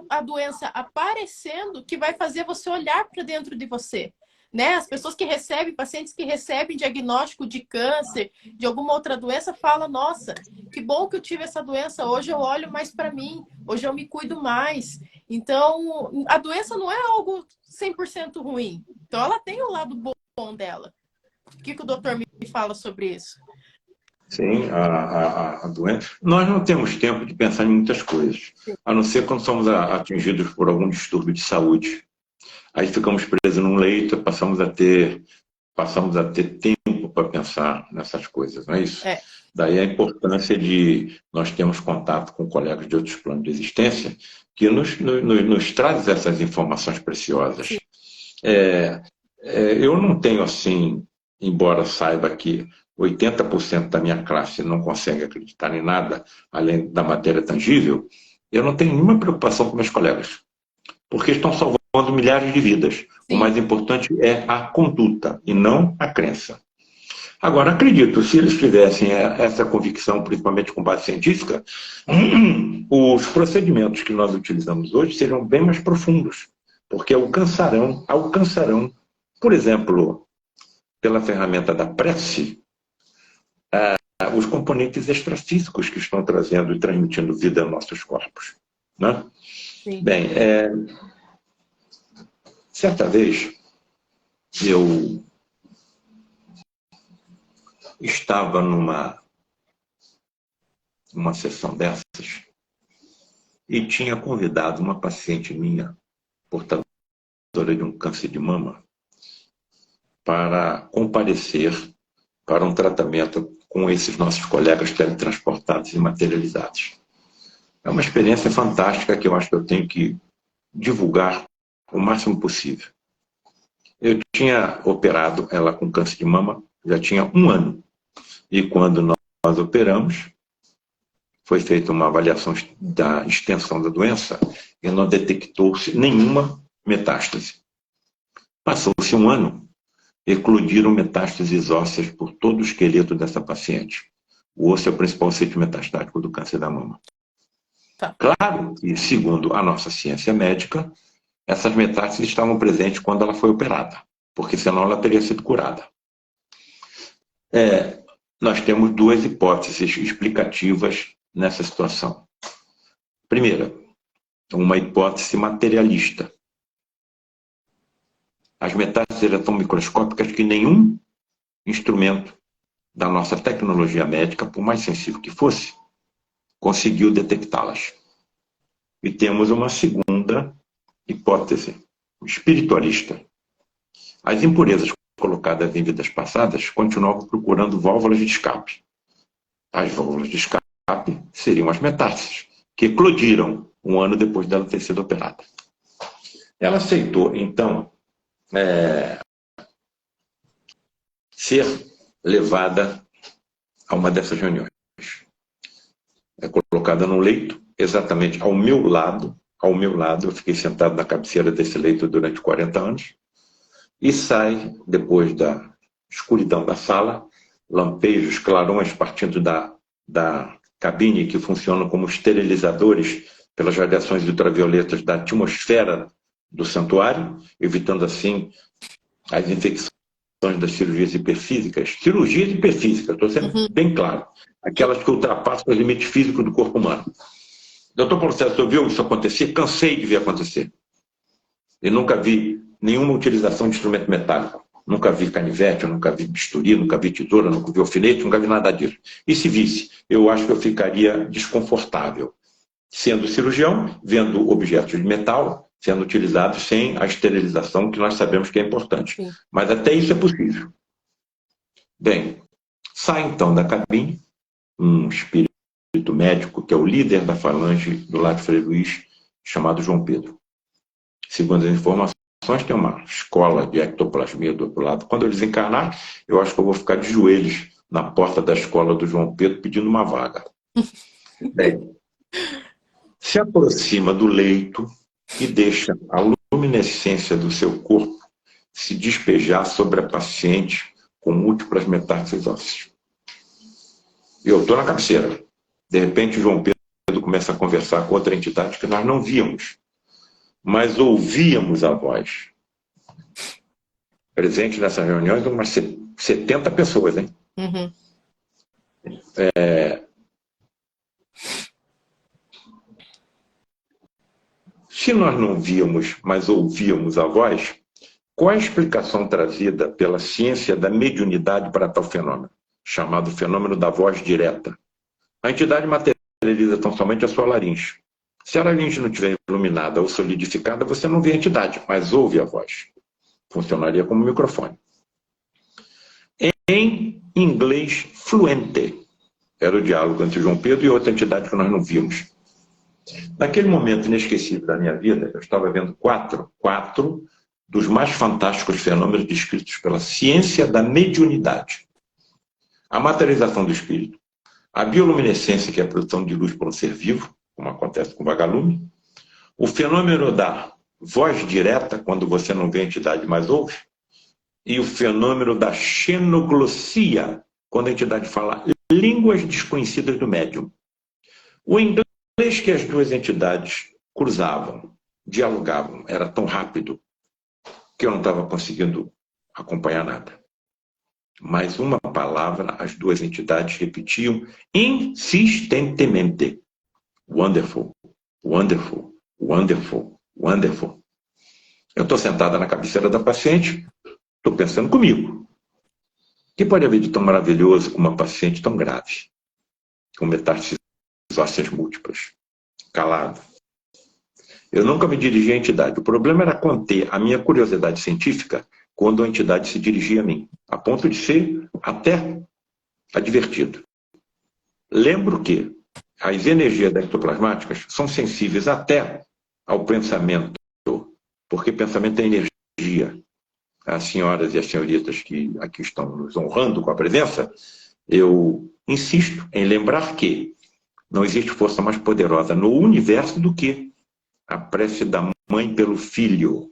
a doença aparecendo que vai fazer você olhar para dentro de você. Né? As pessoas que recebem, pacientes que recebem diagnóstico de câncer, de alguma outra doença, falam, nossa, que bom que eu tive essa doença, hoje eu olho mais para mim, hoje eu me cuido mais. Então, a doença não é algo 100% ruim. Então, ela tem o lado bom dela. O que o doutor me fala sobre isso? Sim, a doença. Nós não temos tempo de pensar em muitas coisas, a não ser quando somos atingidos por algum distúrbio de saúde. Aí ficamos presos num leito, passamos a ter tempo para pensar nessas coisas, não é isso? Daí a importância de nós termos contato com colegas de outros planos de existência que nos traz essas informações preciosas. Eu não tenho assim, embora saiba que 80% da minha classe não consegue acreditar em nada além da matéria tangível, eu não tenho nenhuma preocupação com meus colegas, porque estão salvando milhares de vidas. Sim. O mais importante é a conduta e não a crença. Agora, acredito, se eles tivessem essa convicção, principalmente com base científica, os procedimentos que nós utilizamos hoje seriam bem mais profundos, porque alcançarão, por exemplo, pela ferramenta da prece, os componentes extrafísicos que estão trazendo e transmitindo vida aos nossos corpos. Né? Sim. Bem, Certa vez, eu estava numa sessão dessas e tinha convidado uma paciente minha, portadora de um câncer de mama, para comparecer para um tratamento com esses nossos colegas teletransportados e materializados. É uma experiência fantástica que eu acho que eu tenho que divulgar o máximo possível. Eu tinha operado ela com câncer de mama, já tinha 1 ano. E quando nós operamos, foi feita uma avaliação da extensão da doença e não detectou-se nenhuma metástase. Passou-se 1 ano, eclodiram metástases ósseas por todo o esqueleto dessa paciente. O osso é o principal sítio metastático do câncer da mama. Tá. Claro que, segundo a nossa ciência médica, essas metástases estavam presentes quando ela foi operada, porque senão ela teria sido curada. Nós temos 2 hipóteses explicativas nessa situação. Primeira, uma hipótese materialista. As metástases eram tão microscópicas que nenhum instrumento da nossa tecnologia médica, por mais sensível que fosse, conseguiu detectá-las. E temos uma segunda hipótese, espiritualista. As impurezas colocadas em vidas passadas continuavam procurando válvulas de escape. As válvulas de escape seriam as metástases, que eclodiram 1 ano depois dela ter sido operada. Ela aceitou, então, ser levada a uma dessas reuniões. É colocada num leito, exatamente ao meu lado, eu fiquei sentado na cabeceira desse leito durante 40 anos, e sai, depois da escuridão da sala, lampejos, clarões partindo da cabine, que funcionam como esterilizadores pelas radiações ultravioletas da atmosfera do santuário, evitando assim as infecções das cirurgias hiperfísicas. Cirurgias hiperfísicas, estou sendo bem claro. Aquelas que ultrapassam os limites físicos do corpo humano. Doutor Paulo César, você viu isso acontecer? Cansei de ver acontecer. E nunca vi nenhuma utilização de instrumento metálico. Nunca vi canivete, nunca vi bisturi, nunca vi tesoura, nunca vi alfinete, nunca vi nada disso. E se visse, eu acho que eu ficaria desconfortável. Sendo cirurgião, vendo objetos de metal sendo utilizados sem a esterilização, que nós sabemos que é importante. Sim. Mas até isso é possível. Bem, sai então da cabine um espírito médico, que é o líder da falange do Lar Frei Luís, chamado João Pedro. Segundo as informações, tem uma escola de ectoplasmia do outro lado. Quando eu desencarnar, eu acho que eu vou ficar de joelhos na porta da escola do João Pedro pedindo uma vaga. Bem, se aproxima do leito e deixa a luminescência do seu corpo se despejar sobre a paciente com múltiplas metástases ósseas. Eu estou na cabeceira. De repente, o João Pedro começa a conversar com outra entidade que nós não víamos, mas ouvíamos a voz. Presente nessas reuniões, umas 70 pessoas, hein? Uhum. Se nós não víamos, mas ouvíamos a voz, qual a explicação trazida pela ciência da mediunidade para tal fenômeno, chamado fenômeno da voz direta? A entidade materializa tão somente a sua laringe. Se a laringe não estiver iluminada ou solidificada, você não vê a entidade, mas ouve a voz. Funcionaria como microfone. Em inglês fluente. Era o diálogo entre João Pedro e outra entidade que nós não vimos. Naquele momento inesquecível da minha vida, eu estava vendo quatro dos mais fantásticos fenômenos descritos pela ciência da mediunidade. A materialização do espírito, a bioluminescência, que é a produção de luz por um ser vivo, como acontece com o vagalume, o fenômeno da voz direta, quando você não vê a entidade, mas ouve, e o fenômeno da xenoglossia, quando a entidade fala línguas desconhecidas do médium. O inglês que as duas entidades cruzavam, dialogavam, era tão rápido que eu não estava conseguindo acompanhar nada. Mas uma palavra, as duas entidades repetiam insistentemente. Wonderful, wonderful, wonderful, wonderful. Eu estou sentada na cabeceira da paciente, estou pensando comigo. O que pode haver de tão maravilhoso com uma paciente tão grave, com metástases ósseas múltiplas, calado? Eu nunca me dirigi à entidade. O problema era conter a minha curiosidade científica quando a entidade se dirigia a mim, a ponto de ser até advertido. Lembro que as energias ectoplasmáticas são sensíveis até ao pensamento, porque pensamento é energia. As senhoras e as senhoritas que aqui estão nos honrando com a presença, eu insisto em lembrar que não existe força mais poderosa no universo do que a prece da mãe pelo filho.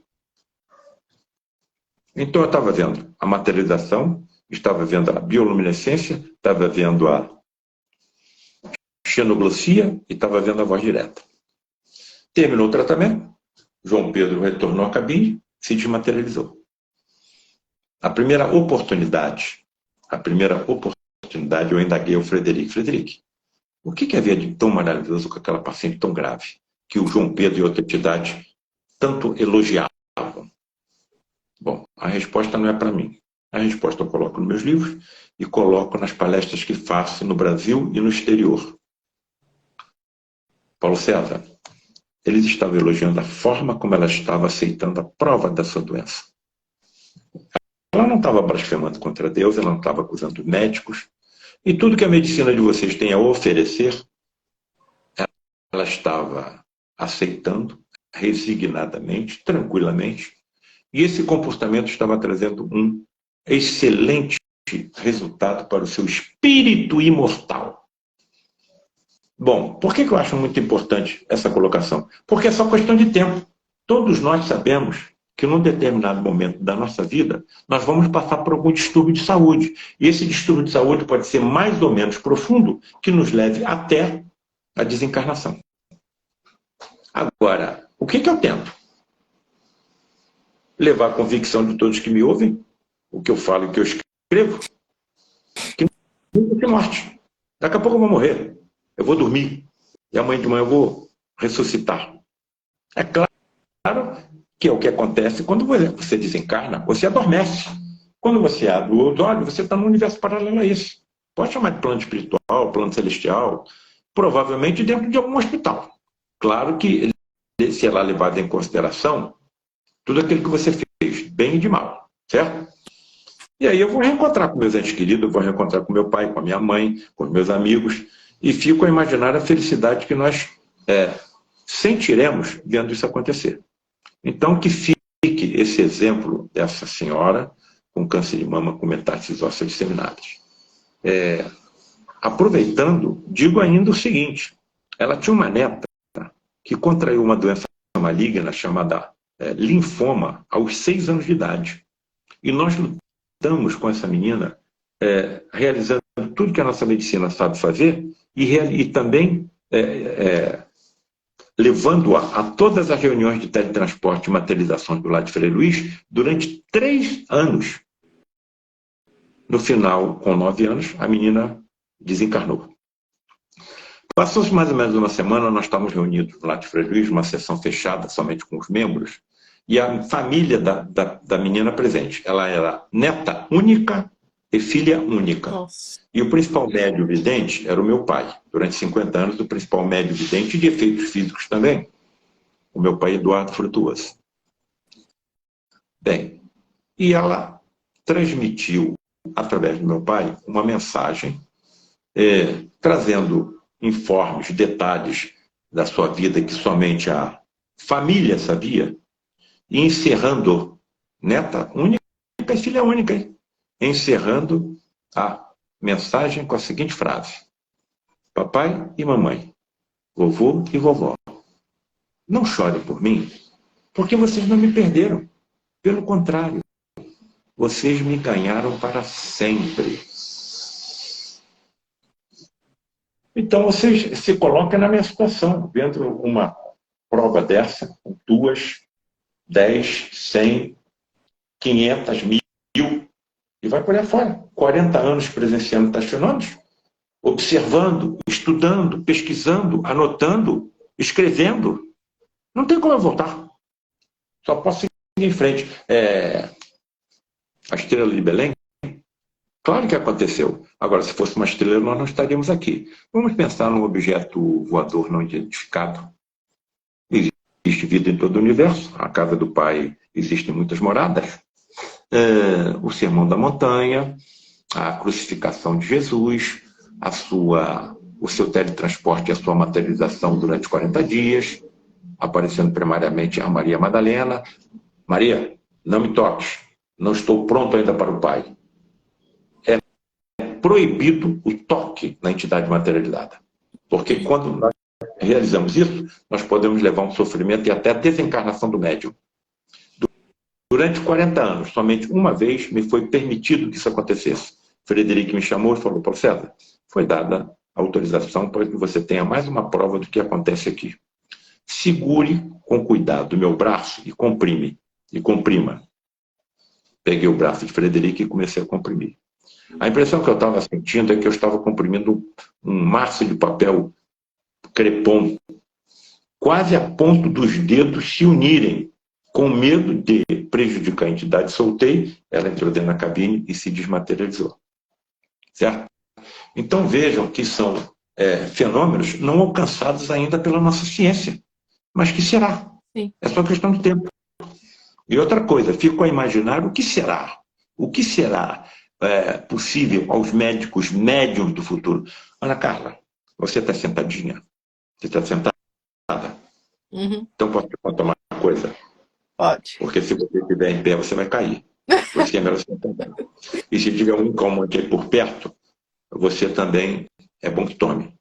Então eu estava vendo a materialização, estava vendo a bioluminescência, estava vendo a xenoglossia e estava vendo a voz direta. Terminou o tratamento, João Pedro retornou à cabine, se desmaterializou. A primeira oportunidade eu indaguei ao Frederic. Frederic, o que havia de tão maravilhoso com aquela paciente tão grave, que o João Pedro e outra entidade tanto elogiavam? Bom, a resposta não é para mim. A resposta eu coloco nos meus livros e coloco nas palestras que faço no Brasil e no exterior. Paulo César, eles estavam elogiando a forma como ela estava aceitando a prova da sua doença. Ela não estava blasfemando contra Deus, ela não estava acusando médicos. E tudo que a medicina de vocês tem a oferecer, ela estava aceitando resignadamente, tranquilamente. E esse comportamento estava trazendo um excelente resultado para o seu espírito imortal. Bom, por que eu acho muito importante essa colocação? Porque é só questão de tempo. Todos nós sabemos que num determinado momento da nossa vida, nós vamos passar por algum distúrbio de saúde. E esse distúrbio de saúde pode ser mais ou menos profundo, que nos leve até a desencarnação. Agora, o que eu tento? Levar a convicção de todos que me ouvem, o que eu falo e o que eu escrevo, que não tem morte. Daqui a pouco eu vou morrer. Eu vou dormir. E amanhã de manhã eu vou ressuscitar. É claro que é o que acontece quando você desencarna, você adormece. Quando você abre os olhos, você está num universo paralelo a esse. Pode chamar de plano espiritual, plano celestial, provavelmente dentro de algum hospital. Claro que se ela levada em consideração tudo aquilo que você fez, bem e de mal, certo? E aí eu vou reencontrar com meus entes queridos, eu vou reencontrar com meu pai, com a minha mãe, com os meus amigos, e fico a imaginar a felicidade que nós sentiremos vendo isso acontecer. Então, que fique esse exemplo dessa senhora com câncer de mama com metástases ósseas disseminadas. Aproveitando, digo ainda o seguinte, ela tinha uma neta que contraiu uma doença maligna chamada linfoma aos 6 anos de idade. E nós lutamos com essa menina, realizando tudo que a nossa medicina sabe fazer e também levando-a a todas as reuniões de teletransporte e materialização do lado de Frei Luís durante 3 anos. No final, com 9 anos, a menina desencarnou. Passou-se mais ou menos uma semana, nós estávamos reunidos lá de Frei Luís, uma sessão fechada, somente com os membros, e a família da menina presente. Ela era neta única e filha única. Nossa. E o principal médium vidente era o meu pai. Durante 50 anos, o principal médium vidente de efeitos físicos também. O meu pai, Eduardo Frutuoso. Bem, e ela transmitiu, através do meu pai, uma mensagem trazendo informes, detalhes da sua vida que somente a família sabia, e encerrando, neta única e filha única, hein? Encerrando a mensagem com a seguinte frase: papai e mamãe, vovô e vovó, não chorem por mim, porque vocês não me perderam. Pelo contrário, vocês me ganharam para sempre. Então, vocês se colocam na minha situação, vendo uma prova dessa, com 2, 10, 100, 500, 1000, e vai por aí fora. 40 anos presenciando tais fenômenos, observando, estudando, pesquisando, anotando, escrevendo. Não tem como eu voltar. Só posso em frente. A estrela de Belém, claro que aconteceu. Agora, se fosse uma estrela, nós não estaríamos aqui. Vamos pensar num objeto voador não identificado. Existe vida em todo o universo. A casa do Pai existem muitas moradas. O Sermão da Montanha, a crucificação de Jesus, o seu teletransporte e a sua materialização durante 40 dias, aparecendo primariamente a Maria Madalena. Maria, não me toques, não estou pronto ainda para o Pai. É proibido o toque na entidade materializada. Porque quando nós realizamos isso, nós podemos levar um sofrimento e até a desencarnação do médium. Durante 40 anos, somente uma vez me foi permitido que isso acontecesse. Frederico me chamou e falou: Paulo César, foi dada a autorização para que você tenha mais uma prova do que acontece aqui. Segure com cuidado o meu braço e comprima. Peguei o braço de Frederico e comecei a comprimir. A impressão que eu estava sentindo é que eu estava comprimindo um maço de papel crepom, quase a ponto dos dedos se unirem. Com medo de prejudicar a entidade, soltei, ela entrou dentro da cabine e se desmaterializou. Certo? Então vejam que são fenômenos não alcançados ainda pela nossa ciência. Mas que será? Sim. É só questão de tempo. E outra coisa, fico a imaginar o que será. O que será possível aos médicos médiums do futuro? Ana Carla, você está sentadinha? Você está sentada? Uhum. Então posso te contar uma coisa? Pode. Porque se você estiver em pé, você vai cair. Por isso que é melhor você sentar. E se tiver um calmante aí por perto, você também é bom que tome.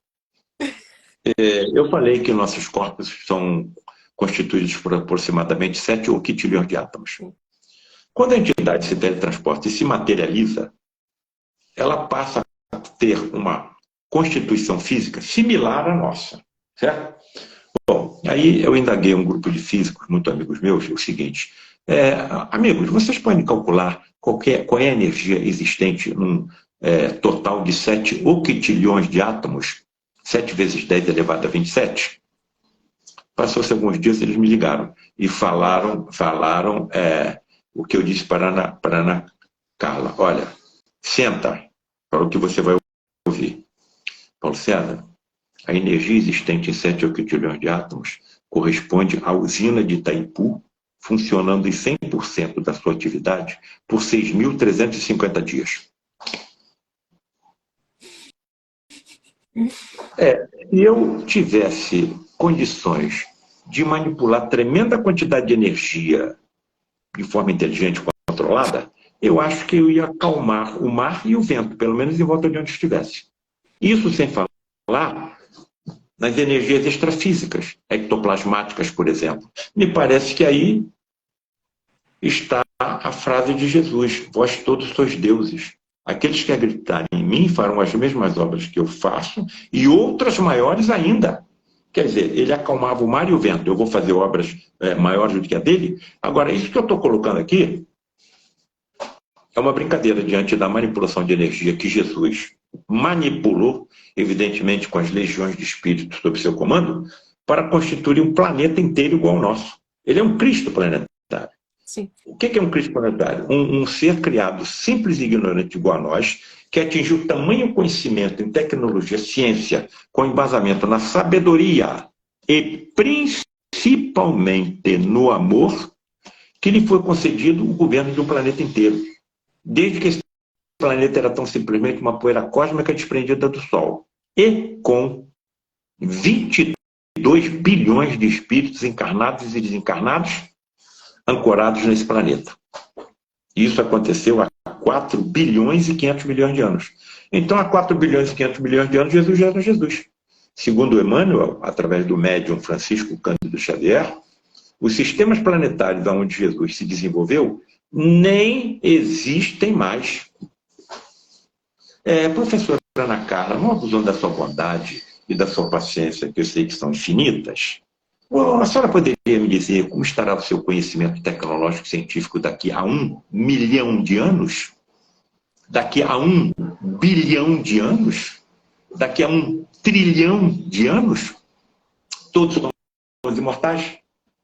Eu falei que nossos corpos são constituídos por aproximadamente 7 octilhões de átomos. Quando a entidade se teletransporta e se materializa, ela passa a ter uma constituição física similar à nossa, certo? Bom, aí eu indaguei um grupo de físicos, muito amigos meus, o seguinte: amigos, vocês podem calcular qual é a energia existente num total de 7 octilhões de átomos? 7 vezes 10 elevado a 27? Passou-se alguns dias, eles me ligaram e falaram o que eu disse para Ana Carla. Olha, senta para o que você vai ouvir. Paulo César, a energia existente em 7 octilhões de átomos corresponde à usina de Itaipu, funcionando em 100% da sua atividade por 6.350 dias. Se eu tivesse condições de manipular tremenda quantidade de energia de forma inteligente e controlada, eu acho que eu ia acalmar o mar e o vento, pelo menos em volta de onde estivesse. Isso sem falar nas energias extrafísicas, ectoplasmáticas, por exemplo. Me parece que aí está a frase de Jesus: vós todos sois deuses. Aqueles que acreditarem em mim farão as mesmas obras que eu faço e outras maiores ainda. Quer dizer, ele acalmava o mar e o vento. Eu vou fazer obras maiores do que a dele? Agora, isso que eu estou colocando aqui é uma brincadeira diante da manipulação de energia que Jesus manipulou, evidentemente com as legiões de espíritos sob seu comando, para constituir um planeta inteiro igual ao nosso. Ele é um Cristo planetário. Sim. O que é um Cristo planetário? Um ser criado simples e ignorante igual a nós, que atingiu tamanho conhecimento em tecnologia, ciência, com embasamento na sabedoria e principalmente no amor, que lhe foi concedido o governo de um planeta inteiro. Desde que esse planeta era tão simplesmente uma poeira cósmica desprendida do Sol. E com 22 bilhões de espíritos encarnados e desencarnados ancorados nesse planeta. Isso aconteceu há 4 bilhões e 500 milhões de anos. Então, há 4 bilhões e 500 milhões de anos, Jesus já era Jesus. Segundo Emmanuel, através do médium Francisco Cândido Xavier, os sistemas planetários onde Jesus se desenvolveu nem existem mais. Professora Ana Carla, não abusando da sua bondade e da sua paciência, que eu sei que são infinitas, a senhora poderia me dizer como estará o seu conhecimento tecnológico científico daqui a 1 milhão de anos? Daqui a 1 bilhão de anos? Daqui a 1 trilhão de anos? Todos somos imortais,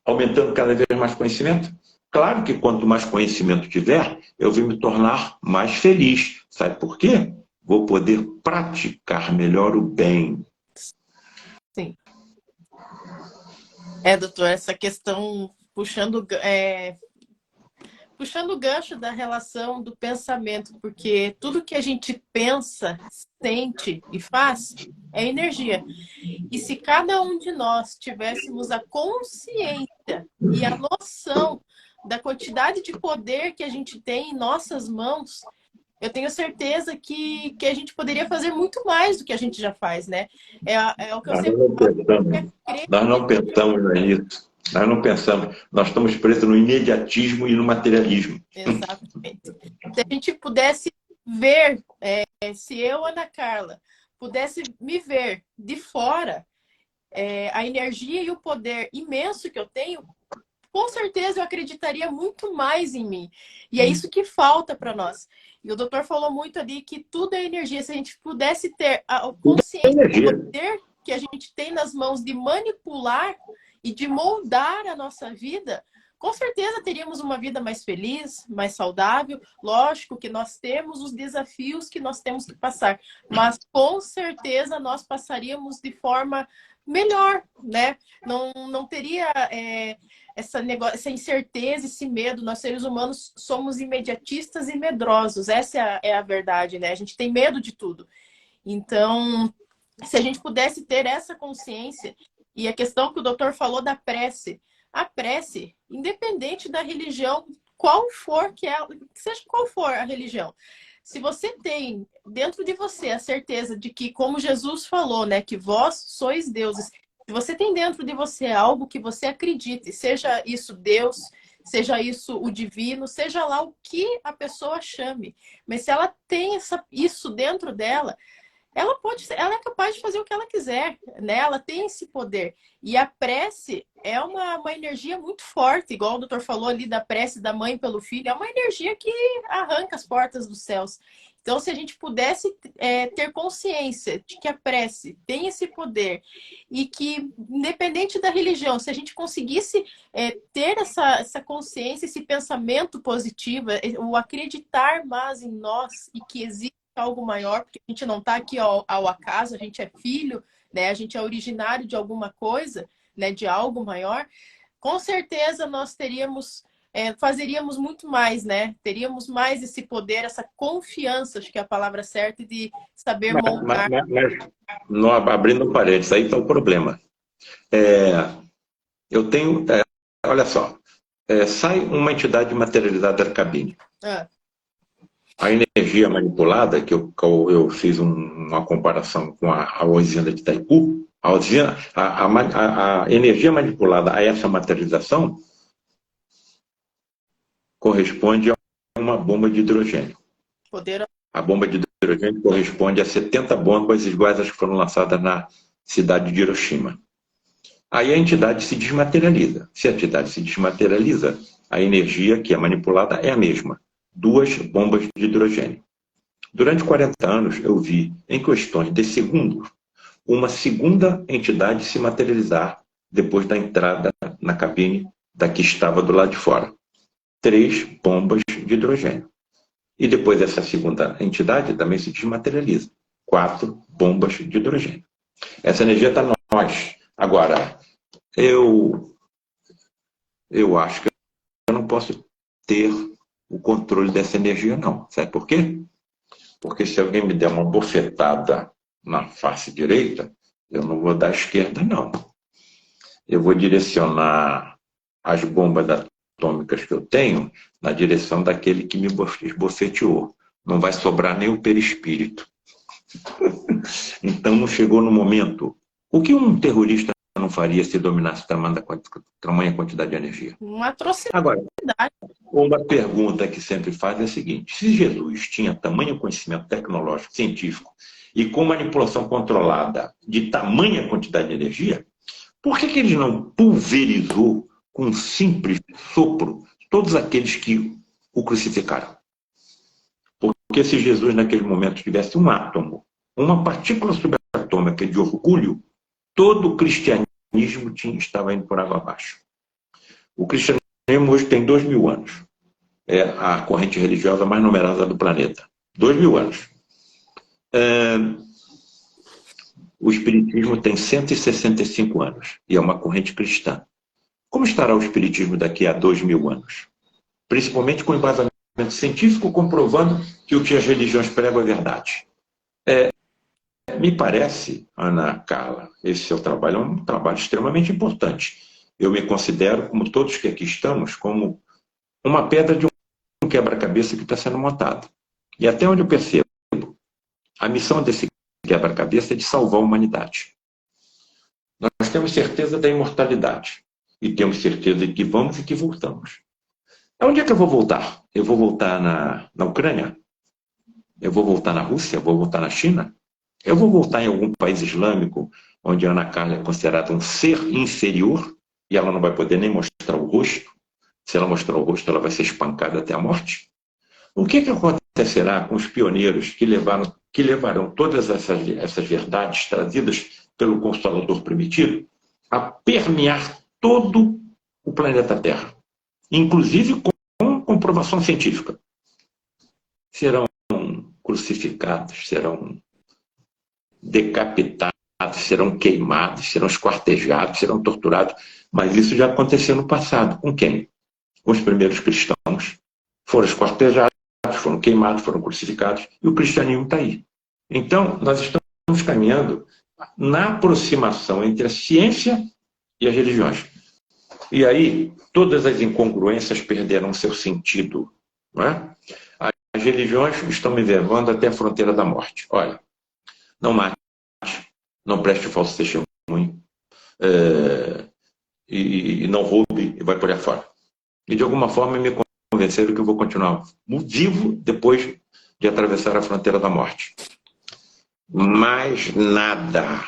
aumentando cada vez mais conhecimento? Claro que quanto mais conhecimento tiver, eu vou me tornar mais feliz. Sabe por quê? Vou poder praticar melhor o bem. Sim. Doutor, essa questão puxando o gancho da relação do pensamento, porque tudo que a gente pensa, sente e faz é energia. E se cada um de nós tivéssemos a consciência e a noção da quantidade de poder que a gente tem em nossas mãos, eu tenho certeza que a gente poderia fazer muito mais do que a gente já faz, né? É o que eu sempre falo. Nós não pensamos nisso. Nós não pensamos. Nós estamos presos no imediatismo e no materialismo. Exatamente. Se a gente pudesse ver, se eu, Ana Carla, pudesse me ver de fora, a energia e o poder imenso que eu tenho, com certeza eu acreditaria muito mais em mim. E é isso que falta para nós. E o doutor falou muito ali que tudo é energia. Se a gente pudesse ter a consciência do poder que a gente tem nas mãos de manipular e de moldar a nossa vida, com certeza teríamos uma vida mais feliz, mais saudável. Lógico que nós temos os desafios que nós temos que passar, mas com certeza nós passaríamos de forma melhor, né? Não teria essa incerteza, esse medo. Nós, seres humanos, somos imediatistas e medrosos. Essa é a verdade, né? A gente tem medo de tudo. Então, se a gente pudesse ter essa consciência, e a questão que o doutor falou da prece, a prece, independente da religião, seja qual for a religião, se você tem dentro de você a certeza de que, como Jesus falou, né, que vós sois deuses, se você tem dentro de você algo que você acredite, seja isso Deus, seja isso o divino, seja lá o que a pessoa chame, mas se ela tem isso dentro dela, ela é capaz de fazer o que ela quiser, né? Ela tem esse poder. E a prece é uma energia muito forte, igual o doutor falou ali da prece da mãe pelo filho, é uma energia que arranca as portas dos céus. Então, se a gente pudesse ter consciência de que a prece tem esse poder e que, independente da religião, se a gente conseguisse ter essa consciência, esse pensamento positivo, o acreditar mais em nós e que existe algo maior, porque a gente não está aqui ao acaso, a gente é filho, né? A gente é originário de alguma coisa, né? De algo maior, com certeza nós fazeríamos muito mais, né? Teríamos mais esse poder, essa confiança, acho que é a palavra certa, de saber moldar. Mas não, abrindo um parênteses, aí está o problema. Eu tenho, olha só, sai uma entidade materializada da cabine. A energia manipulada, que eu fiz uma comparação com a usina de Itaipu, a energia manipulada a essa materialização corresponde a uma bomba de hidrogênio. A bomba de hidrogênio corresponde a 70 bombas iguais às que foram lançadas na cidade de Hiroshima. Aí a entidade se desmaterializa. Se a entidade se desmaterializa, a energia que é manipulada é a mesma. 2 bombas de hidrogênio. Durante 40 anos, eu vi, em questões de segundos, uma segunda entidade se materializar depois da entrada na cabine da que estava do lado de fora. 3 bombas de hidrogênio. E depois essa segunda entidade também se desmaterializa. 4 bombas de hidrogênio. Essa energia está em nós. Agora, eu acho que eu não posso ter o controle dessa energia, não. Sabe por quê? Porque se alguém me der uma bofetada na face direita, eu não vou dar à esquerda, não. Eu vou direcionar as bombas atômicas que eu tenho na direção daquele que me bofeteou. Não vai sobrar nem o perispírito. Então não chegou no momento. O que um terrorista não faria se dominasse tamanha quantidade de energia? Uma atrocidade. Agora, uma pergunta que sempre faz é a seguinte: se Jesus tinha tamanho conhecimento tecnológico, científico e com manipulação controlada de tamanha quantidade de energia, por que ele não pulverizou com um simples sopro todos aqueles que o crucificaram? Porque se Jesus naquele momento tivesse um átomo, uma partícula subatômica de orgulho, todo o cristianismo estava indo por água abaixo. O cristianismo hoje tem 2.000 anos. É a corrente religiosa mais numerosa do planeta. 2.000 anos. O Espiritismo tem 165 anos e é uma corrente cristã. Como estará o Espiritismo daqui a 2.000 anos? Principalmente com embasamento científico comprovando que o que as religiões pregam é verdade. Me parece, Ana Carla, esse seu trabalho é um trabalho extremamente importante. Eu me considero, como todos que aqui estamos, como uma pedra de um quebra-cabeça que está sendo montado. E até onde eu percebo, a missão desse quebra-cabeça é de salvar a humanidade. Nós temos certeza da imortalidade. E temos certeza de que vamos e que voltamos. Onde é que eu vou voltar? Eu vou voltar na Ucrânia? Eu vou voltar na Rússia? Eu vou voltar na China? Eu vou voltar em algum país islâmico onde a Ana Carla é considerada um ser inferior e ela não vai poder nem mostrar o rosto? Se ela mostrar o rosto, ela vai ser espancada até a morte? O que acontecerá com os pioneiros que levarão todas essas verdades trazidas pelo Consolador Primitivo a permear todo o planeta Terra, inclusive com comprovação científica? Serão crucificados, serão decapitados, serão queimados, serão esquartejados, serão torturados, mas isso já aconteceu no passado. Com quem? Com os primeiros cristãos. Foram esquartejados, foram queimados, foram crucificados, e o cristianismo está aí. Então, nós estamos caminhando na aproximação entre a ciência e as religiões. E aí, todas as incongruências perderão seu sentido. Não é? As religiões estão me levando até a fronteira da morte. Olha, não mate, não preste falso testemunho, e não roube, e vai por aí fora. E de alguma forma me convenceram que eu vou continuar vivo depois de atravessar a fronteira da morte. Mas nada.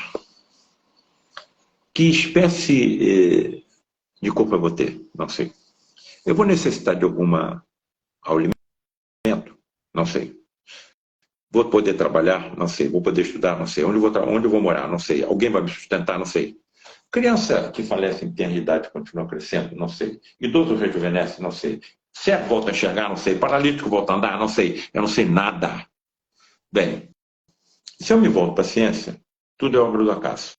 Que espécie de corpo eu vou ter? Não sei. Eu vou necessitar de algum alimento? Não sei. Vou poder trabalhar? Não sei. Vou poder estudar? Não sei. Onde eu vou morar? Não sei. Alguém vai me sustentar? Não sei. Criança que falece em tenra idade continua crescendo? Não sei. Idoso rejuvenesce? Não sei. Cego volta a enxergar? Não sei. Paralítico volta a andar? Não sei. Eu não sei nada. Bem, se eu me volto para a ciência, tudo é obra do acaso.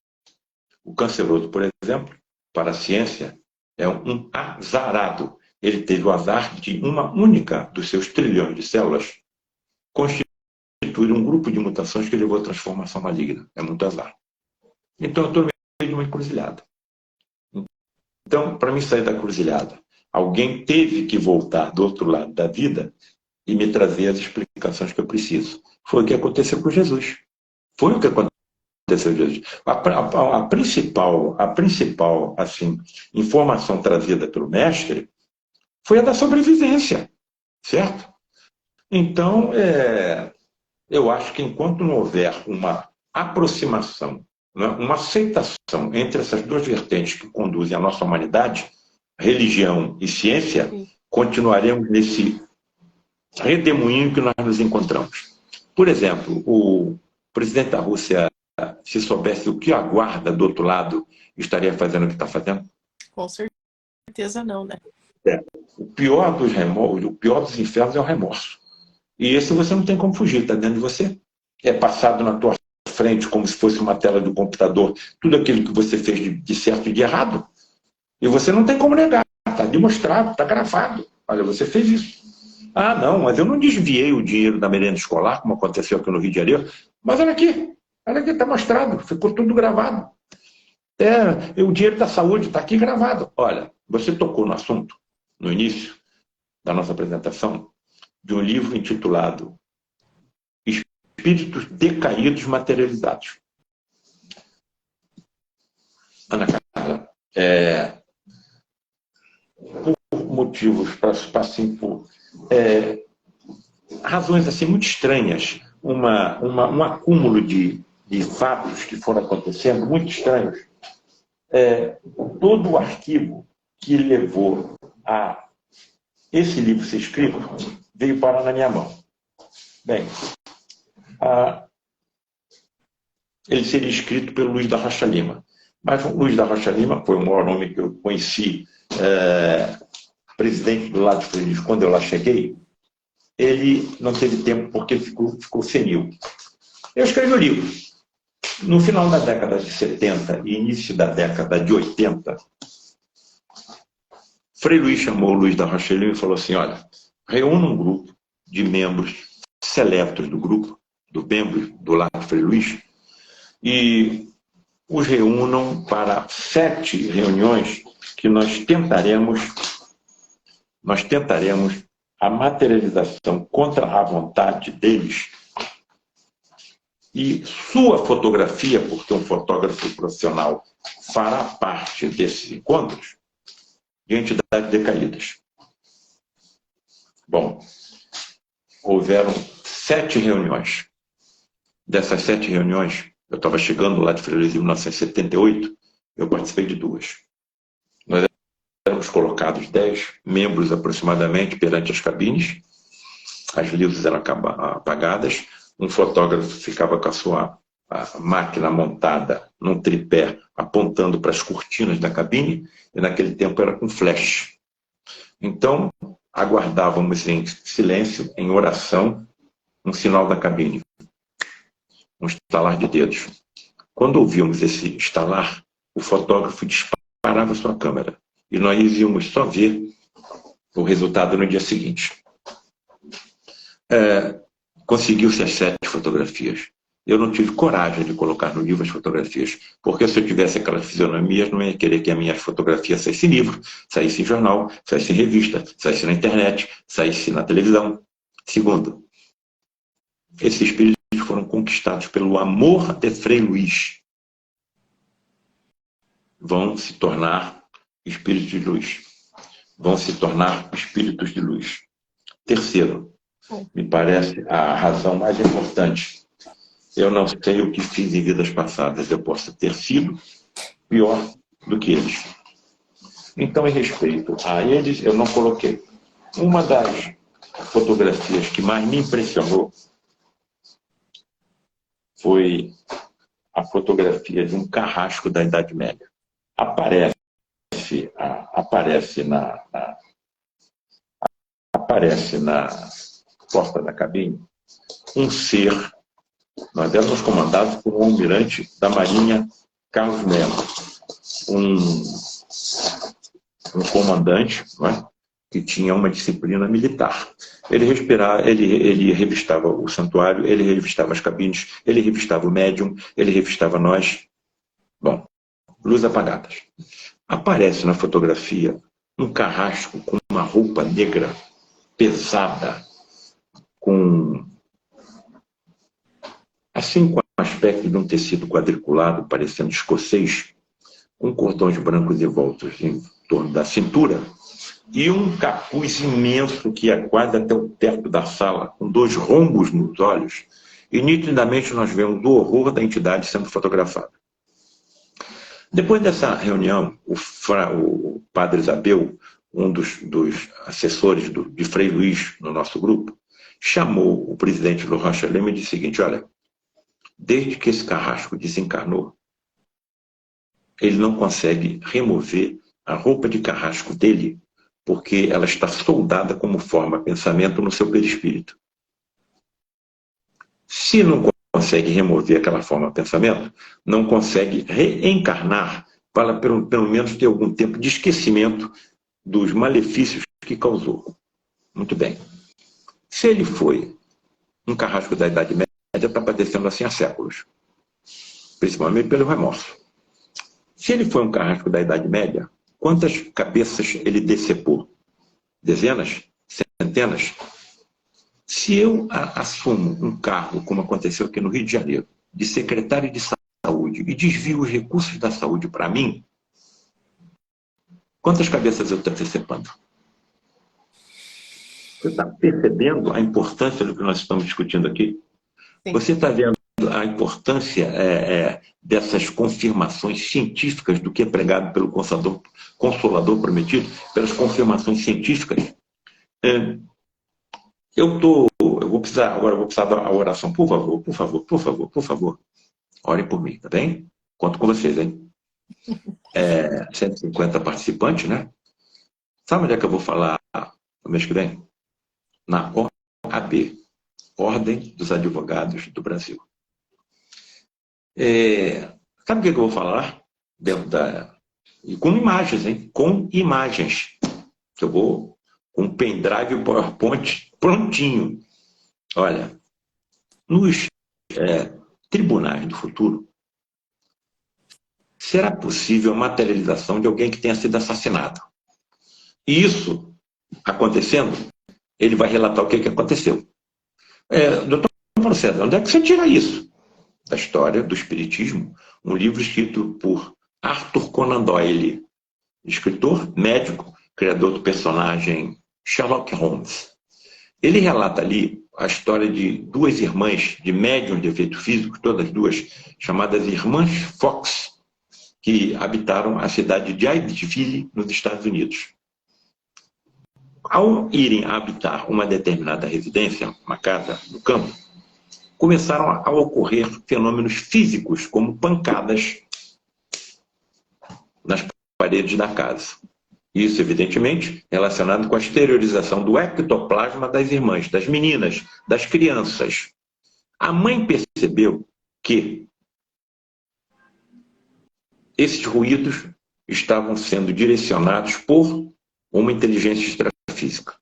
O canceroso, por exemplo, para a ciência, é um azarado. Ele teve o azar de uma única dos seus trilhões de células constituir um grupo de mutações que levou à transformação maligna. É muito azar. Então, eu estou no meio de uma encruzilhada. Então, para mim sair da encruzilhada, alguém teve que voltar do outro lado da vida e me trazer as explicações que eu preciso. Foi o que aconteceu com Jesus. Foi o que aconteceu com Jesus. A principal assim, informação trazida pelo mestre foi a da sobrevivência, certo? Então, eu acho que enquanto não houver uma aproximação, né, uma aceitação entre essas duas vertentes que conduzem a nossa humanidade, religião e ciência, continuaremos nesse redemoinho que nós nos encontramos. Por exemplo, o presidente da Rússia, se soubesse o que aguarda do outro lado, estaria fazendo o que está fazendo? Com certeza não, né? O pior dos infernos é o remorso. E esse você não tem como fugir, está dentro de você. É passado na tua frente como se fosse uma tela do computador, tudo aquilo que você fez de certo e de errado. E você não tem como negar, está demonstrado, está gravado. Olha, você fez isso. Ah, não, mas eu não desviei o dinheiro da merenda escolar, como aconteceu aqui no Rio de Janeiro. Mas olha aqui, está mostrado, ficou tudo gravado. O dinheiro da saúde está aqui gravado. Olha, você tocou no assunto, no início da nossa apresentação, de um livro intitulado Espíritos Decaídos Materializados. Ana Carla, por motivos, por razões assim, muito estranhas, um acúmulo de fatos que foram acontecendo, muito estranhos, todo o arquivo que levou a esse livro ser escrito veio parar na minha mão. Bem, ele seria escrito pelo Luiz da Rocha Lima. Mas o Luiz da Rocha Lima foi o maior nome que eu conheci presidente do Lattes Freire, quando eu lá cheguei, ele não teve tempo porque ele ficou senil. Eu escrevi o livro. No final da década de 70 e início da década de 80, Frei Luís chamou o Luiz da Rocha Lima e falou assim, olha, reúna um grupo de membros seletos do grupo, do membro do Lattes Frei Luís, e os reúnam para 7 reuniões que nós tentaremos a materialização contra a vontade deles e sua fotografia, porque um fotógrafo profissional fará parte desses encontros, de entidades decaídas. Bom, houveram 7 reuniões. Dessas 7 reuniões, eu estava chegando lá de Frei Luís em 1978, eu participei de 2. Nós éramos colocados 10 membros aproximadamente perante as cabines, as luzes eram apagadas, um fotógrafo ficava com a sua máquina montada num tripé, apontando para as cortinas da cabine, e naquele tempo era com flash. Então, aguardávamos em silêncio, em oração, um sinal da cabine, um estalar de dedos. Quando ouvíamos esse estalar, o fotógrafo disparava sua câmera, e nós íamos só ver o resultado no dia seguinte. Conseguiu-se as 7 fotografias. Eu não tive coragem de colocar no livro as fotografias, porque se eu tivesse aquelas fisionomias, não ia querer que a minha fotografia saísse em livro, saísse em jornal, saísse em revista, saísse na internet, saísse na televisão. Segundo, esses espíritos foram conquistados pelo amor de Frei Luís. Vão se tornar espíritos de luz. Vão se tornar espíritos de luz. Terceiro, me parece a razão mais importante. Eu não sei o que fiz em vidas passadas. Eu posso ter sido pior do que eles. Então, em respeito a eles, eu não coloquei. Uma das fotografias que mais me impressionou foi a fotografia de um carrasco da Idade Média. Aparece na porta da cabine um ser. Nós éramos comandados por um almirante da Marinha, Carlos Melo, um comandante, não é? Que tinha uma disciplina militar. Ele revistava o santuário, ele revistava as cabines, ele revistava o médium, ele revistava nós. Bom, luz apagadas. Aparece na fotografia um carrasco com uma roupa negra, pesada, com o aspecto de um tecido quadriculado, parecendo escocês, com cordões brancos e voltos em torno da cintura, e um capuz imenso que ia quase até o teto da sala, com 2 rombos nos olhos, e nitidamente nós vemos o horror da entidade sendo fotografada. Depois dessa reunião, o padre Isabel, um dos assessores de Frei Luís no nosso grupo, chamou o presidente do Rocha Lima e disse o seguinte, olha, desde que esse carrasco desencarnou, ele não consegue remover a roupa de carrasco dele, porque ela está soldada como forma pensamento no seu perispírito. Se não consegue remover aquela forma pensamento, não consegue reencarnar para pelo menos ter algum tempo de esquecimento dos malefícios que causou. Muito bem. Se ele foi um carrasco da Idade Média, está padecendo assim há séculos, principalmente pelo remorso. Se ele foi um carrasco da Idade Média, quantas cabeças ele decepou? Dezenas? Centenas? Se eu assumo um cargo, como aconteceu aqui no Rio de Janeiro, de secretário de saúde, e desvio os recursos da saúde para mim, quantas cabeças eu estou decepando? Você está percebendo a importância do que nós estamos discutindo aqui? Sim. Você está vendo a importância dessas confirmações científicas do que é pregado pelo Consolador Prometido, pelas confirmações científicas? Eu vou precisar da oração. Por favor. Orem por mim, tá bem? Conto com vocês, hein? 150 participantes, né? Sabe onde é que eu vou falar no mês que vem? Na OAB, Ordem dos Advogados do Brasil. Sabe o que eu vou falar? Dentro da... E com imagens, hein? Com imagens. Eu vou com um pendrive e o PowerPoint prontinho. Olha, nos tribunais do futuro, será possível a materialização de alguém que tenha sido assassinado. E isso acontecendo, ele vai relatar o que aconteceu. Doutor Paulo César, onde é que você tira isso? Da história do Espiritismo, um livro escrito por Arthur Conan Doyle, escritor, médico, criador do personagem Sherlock Holmes. Ele relata ali a história de duas irmãs de médium de efeito físico, todas duas, chamadas Irmãs Fox, que habitaram a cidade de Idyllwild, nos Estados Unidos. Ao irem habitar uma determinada residência, uma casa no campo, começaram a ocorrer fenômenos físicos, como pancadas nas paredes da casa. Isso, evidentemente, relacionado com a exteriorização do ectoplasma das irmãs, das meninas, das crianças. A mãe percebeu que esses ruídos estavam sendo direcionados por uma inteligência extrafísica.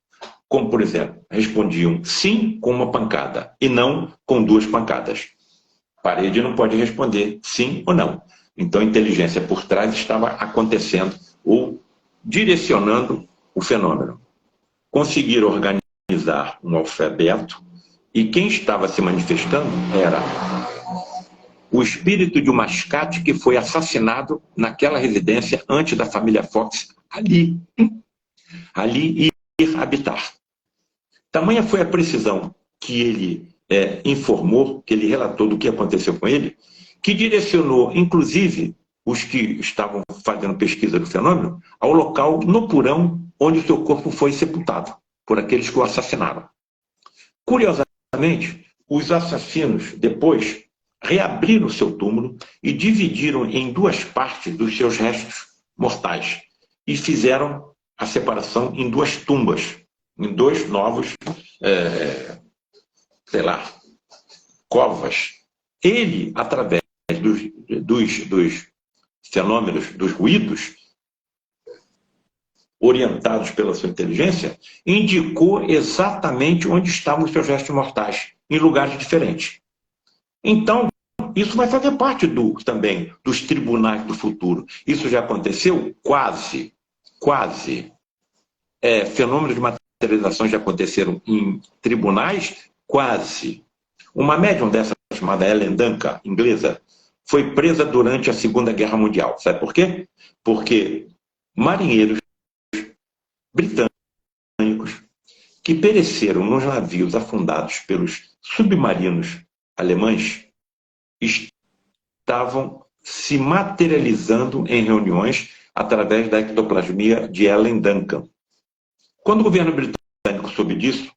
Como, por exemplo, respondiam sim com uma pancada e não com duas pancadas. A parede não pode responder sim ou não. Então a inteligência por trás estava acontecendo ou direcionando o fenômeno. Conseguiram organizar um alfabeto e quem estava se manifestando era o espírito de um mascate que foi assassinado naquela residência antes da família Fox ali ir habitar. Tamanha foi a precisão que ele informou, que ele relatou do que aconteceu com ele, que direcionou, inclusive, os que estavam fazendo pesquisa do fenômeno, ao local no porão onde o seu corpo foi sepultado, por aqueles que o assassinaram. Curiosamente, os assassinos, depois, reabriram o seu túmulo e dividiram em duas partes dos seus restos mortais e fizeram a separação em duas tumbas, em dois novos, covas. Ele, através dos fenômenos, dos ruídos, orientados pela sua inteligência, indicou exatamente onde estavam os seus restos mortais, em lugares diferentes. Então, isso vai fazer parte também dos tribunais do futuro. Isso já aconteceu? Quase. Fenômenos de materialização já aconteceram em tribunais? Quase. Uma médium dessa, chamada Ellen Duncan, inglesa, foi presa durante a Segunda Guerra Mundial. Sabe por quê? Porque marinheiros britânicos que pereceram nos navios afundados pelos submarinos alemães estavam se materializando em reuniões através da ectoplasmia de Ellen Duncan. Quando o governo britânico soube disso,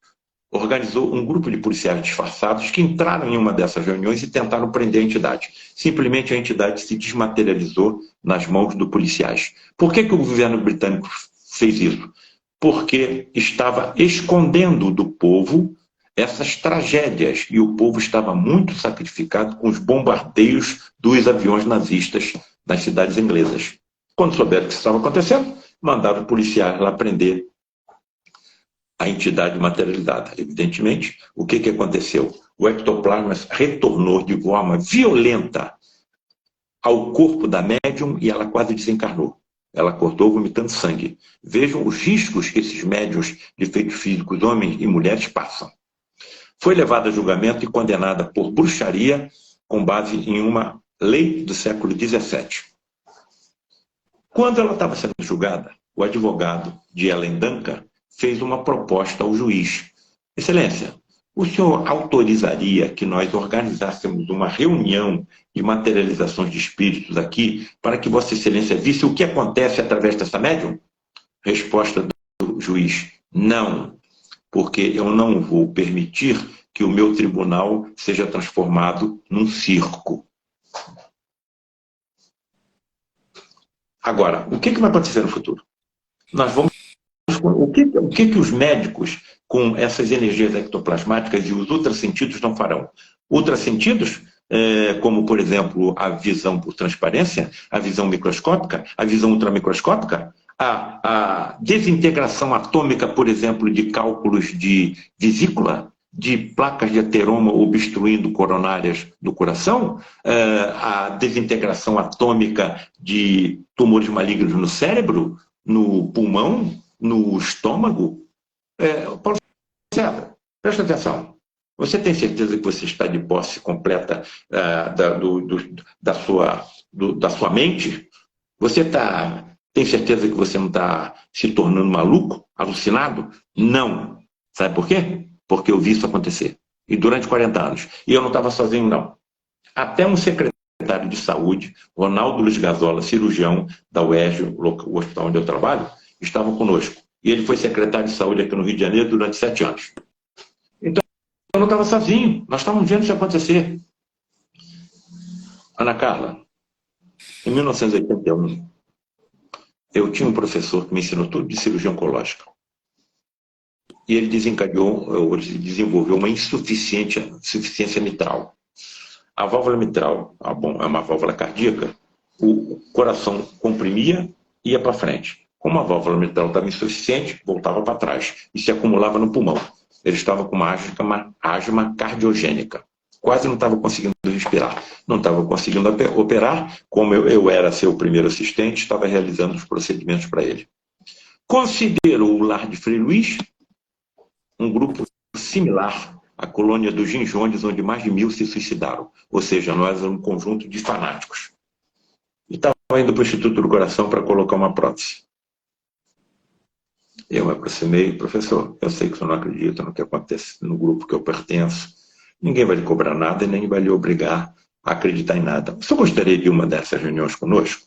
organizou um grupo de policiais disfarçados que entraram em uma dessas reuniões e tentaram prender a entidade. Simplesmente a entidade se desmaterializou nas mãos dos policiais. Por que o governo britânico fez isso? Porque estava escondendo do povo essas tragédias e o povo estava muito sacrificado com os bombardeios dos aviões nazistas nas cidades inglesas. Quando souberam que isso estava acontecendo, mandaram policiais lá prender a entidade materializada. Evidentemente, o que aconteceu? O ectoplasma retornou de forma violenta ao corpo da médium e ela quase desencarnou. Ela acordou vomitando sangue. Vejam os riscos que esses médiuns de efeitos físicos, homens e mulheres, passam. Foi levada a julgamento e condenada por bruxaria com base em uma lei do século XVII. Quando ela estava sendo julgada, o advogado de Ellen Duncan fez uma proposta ao juiz. Excelência, o senhor autorizaria que nós organizássemos uma reunião de materializações de espíritos aqui para que Vossa Excelência visse o que acontece através dessa médium? Resposta do juiz: não, porque eu não vou permitir que o meu tribunal seja transformado num circo. Agora, o que vai acontecer no futuro? Nós vamos o que os médicos, com essas energias ectoplasmáticas e os ultrassentidos, não farão? Ultrassentidos, como, por exemplo, a visão por transparência, a visão microscópica, a visão ultramicroscópica, a desintegração atômica, por exemplo, de cálculos de vesícula, de placas de ateroma obstruindo coronárias do coração, a desintegração atômica de tumores malignos no cérebro, no pulmão, no estômago. Paulo César, presta atenção. Você tem certeza que você está de posse completa da sua mente? Você tem certeza que você não está se tornando maluco, alucinado? Não. Sabe por quê? Porque eu vi isso acontecer. E durante 40 anos. E eu não estava sozinho, não. Até um secretário de saúde, Ronaldo Luiz Gazola, cirurgião da UERJ, o hospital onde eu trabalho, estava conosco. E ele foi secretário de saúde aqui no Rio de Janeiro durante 7 anos. Então, eu não estava sozinho. Nós estávamos vendo isso acontecer. Ana Carla, em 1981, eu tinha um professor que me ensinou tudo de cirurgia oncológica. E ele desenvolveu uma insuficiência mitral. A válvula mitral é uma válvula cardíaca, o coração comprimia e ia para frente. Como a válvula mitral estava insuficiente, voltava para trás e se acumulava no pulmão. Ele estava com uma asma cardiogênica. Quase não estava conseguindo respirar. Não estava conseguindo operar. Como eu era seu primeiro assistente, estava realizando os procedimentos para ele. Considerou o lar de Frei Luís um grupo similar à colônia dos Ginjondes, onde mais de 1000 se suicidaram. Ou seja, nós éramos um conjunto de fanáticos. E estava indo para o Instituto do Coração para colocar uma prótese. Eu me aproximei, professor, eu sei que o senhor não acredita no que acontece no grupo que eu pertenço. Ninguém vai lhe cobrar nada e nem vai lhe obrigar a acreditar em nada. O senhor gostaria de uma dessas reuniões conosco?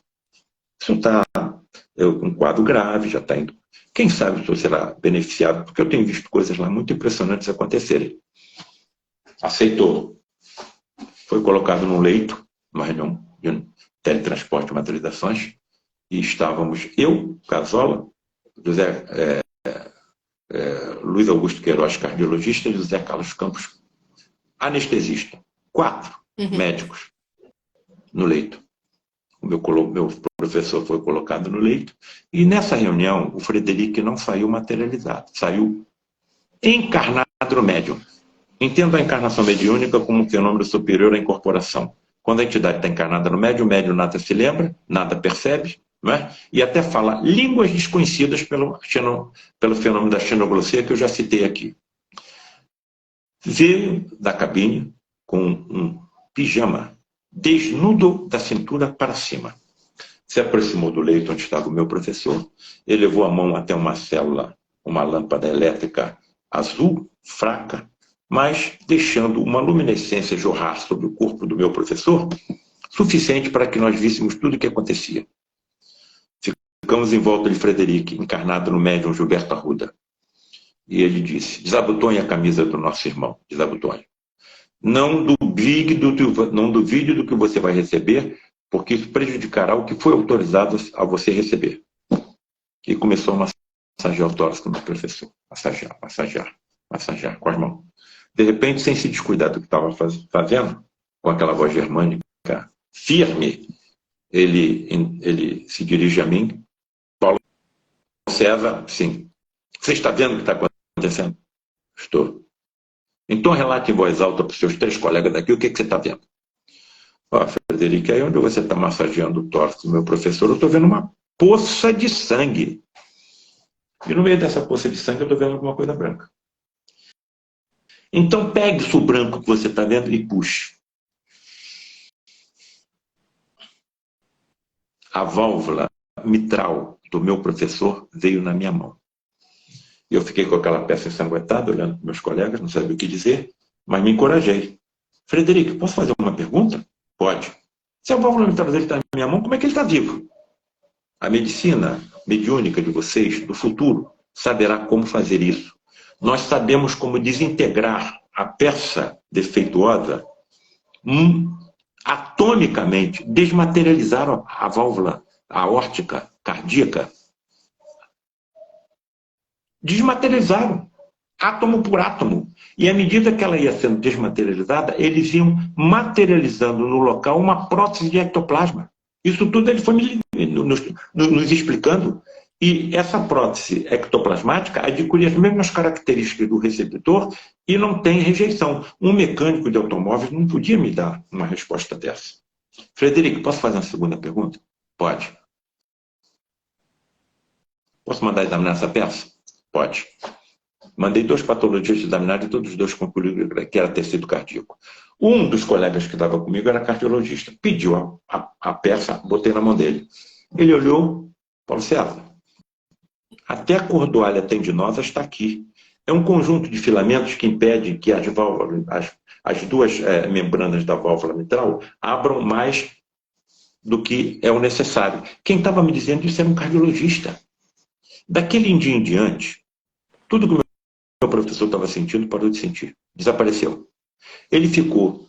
O senhor está com um quadro grave, já está indo. Quem sabe o senhor será beneficiado, porque eu tenho visto coisas lá muito impressionantes acontecerem. Aceitou. Foi colocado num leito, numa reunião de teletransporte e materializações, e estávamos eu, Gazola, Luiz Augusto Queiroz, cardiologista, e José Carlos Campos, anestesista. 4 médicos no leito. O meu professor foi colocado no leito, e nessa reunião o Frederic não saiu materializado, saiu encarnado no médium. Entendo a encarnação mediúnica como um fenômeno superior à incorporação. Quando a entidade está encarnada no médium, o médium nada se lembra, nada percebe, não é? E até fala línguas desconhecidas pelo fenômeno da xenoglossia que eu já citei aqui. Veio da cabine com um pijama, desnudo da cintura para cima. Se aproximou do leito onde estava o meu professor, ele levou a mão até uma célula, uma lâmpada elétrica azul, fraca, mas deixando uma luminescência jorrar sobre o corpo do meu professor, suficiente para que nós víssemos tudo o que acontecia. Ficamos em volta de Frederic, encarnado no médium Gilberto Arruda. E ele disse, desabotoe a camisa do nosso irmão, desabotoe. Não duvide do que você vai receber, porque isso prejudicará o que foi autorizado a você receber. E começou a massagear o tórax do meu professor. Massagear com as mãos. De repente, sem se descuidar do que estava fazendo, com aquela voz germânica firme, ele se dirige a mim. Paulo César, sim. Você está vendo o que está acontecendo? Estou. Então relate em voz alta para os seus 3 colegas daqui o que você está vendo. Ó, Frederico, aí onde você está massageando o tórax do meu professor, eu estou vendo uma poça de sangue. E no meio dessa poça de sangue eu estou vendo alguma coisa branca. Então pegue o branco que você está vendo e puxe. A válvula mitral do meu professor veio na minha mão. E eu fiquei com aquela peça ensanguentada, olhando para meus colegas, não sabia o que dizer, mas me encorajei. Frederico, posso fazer uma pergunta? Pode. Se a válvula mitral dele está na minha mão, como é que ele está vivo? A medicina mediúnica de vocês, do futuro, saberá como fazer isso. Nós sabemos como desintegrar a peça defeituosa atomicamente, desmaterializar a válvula aórtica, cardíaca, Desmaterializaram, átomo por átomo. E à medida que ela ia sendo desmaterializada, eles iam materializando no local uma prótese de ectoplasma. Isso tudo ele foi nos explicando. E essa prótese ectoplasmática adquire as mesmas características do receptor e não tem rejeição. Um mecânico de automóveis não podia me dar uma resposta dessa. Frederico, posso fazer uma segunda pergunta? Pode. Posso mandar examinar essa peça? Pode. Mandei 2 patologistas examinar e todos os 2 concluíram que era tecido cardíaco. Um dos colegas que estava comigo era cardiologista. Pediu a peça, botei na mão dele. Ele olhou, Paulo César, até a cordoalha tendinosa está aqui. É um conjunto de filamentos que impede que as válvulas, as 2 membranas da válvula mitral abram mais do que é o necessário. Quem estava me dizendo isso era um cardiologista. Daquele dia em diante, tudo que o meu professor estava sentindo parou de sentir. Desapareceu. Ele ficou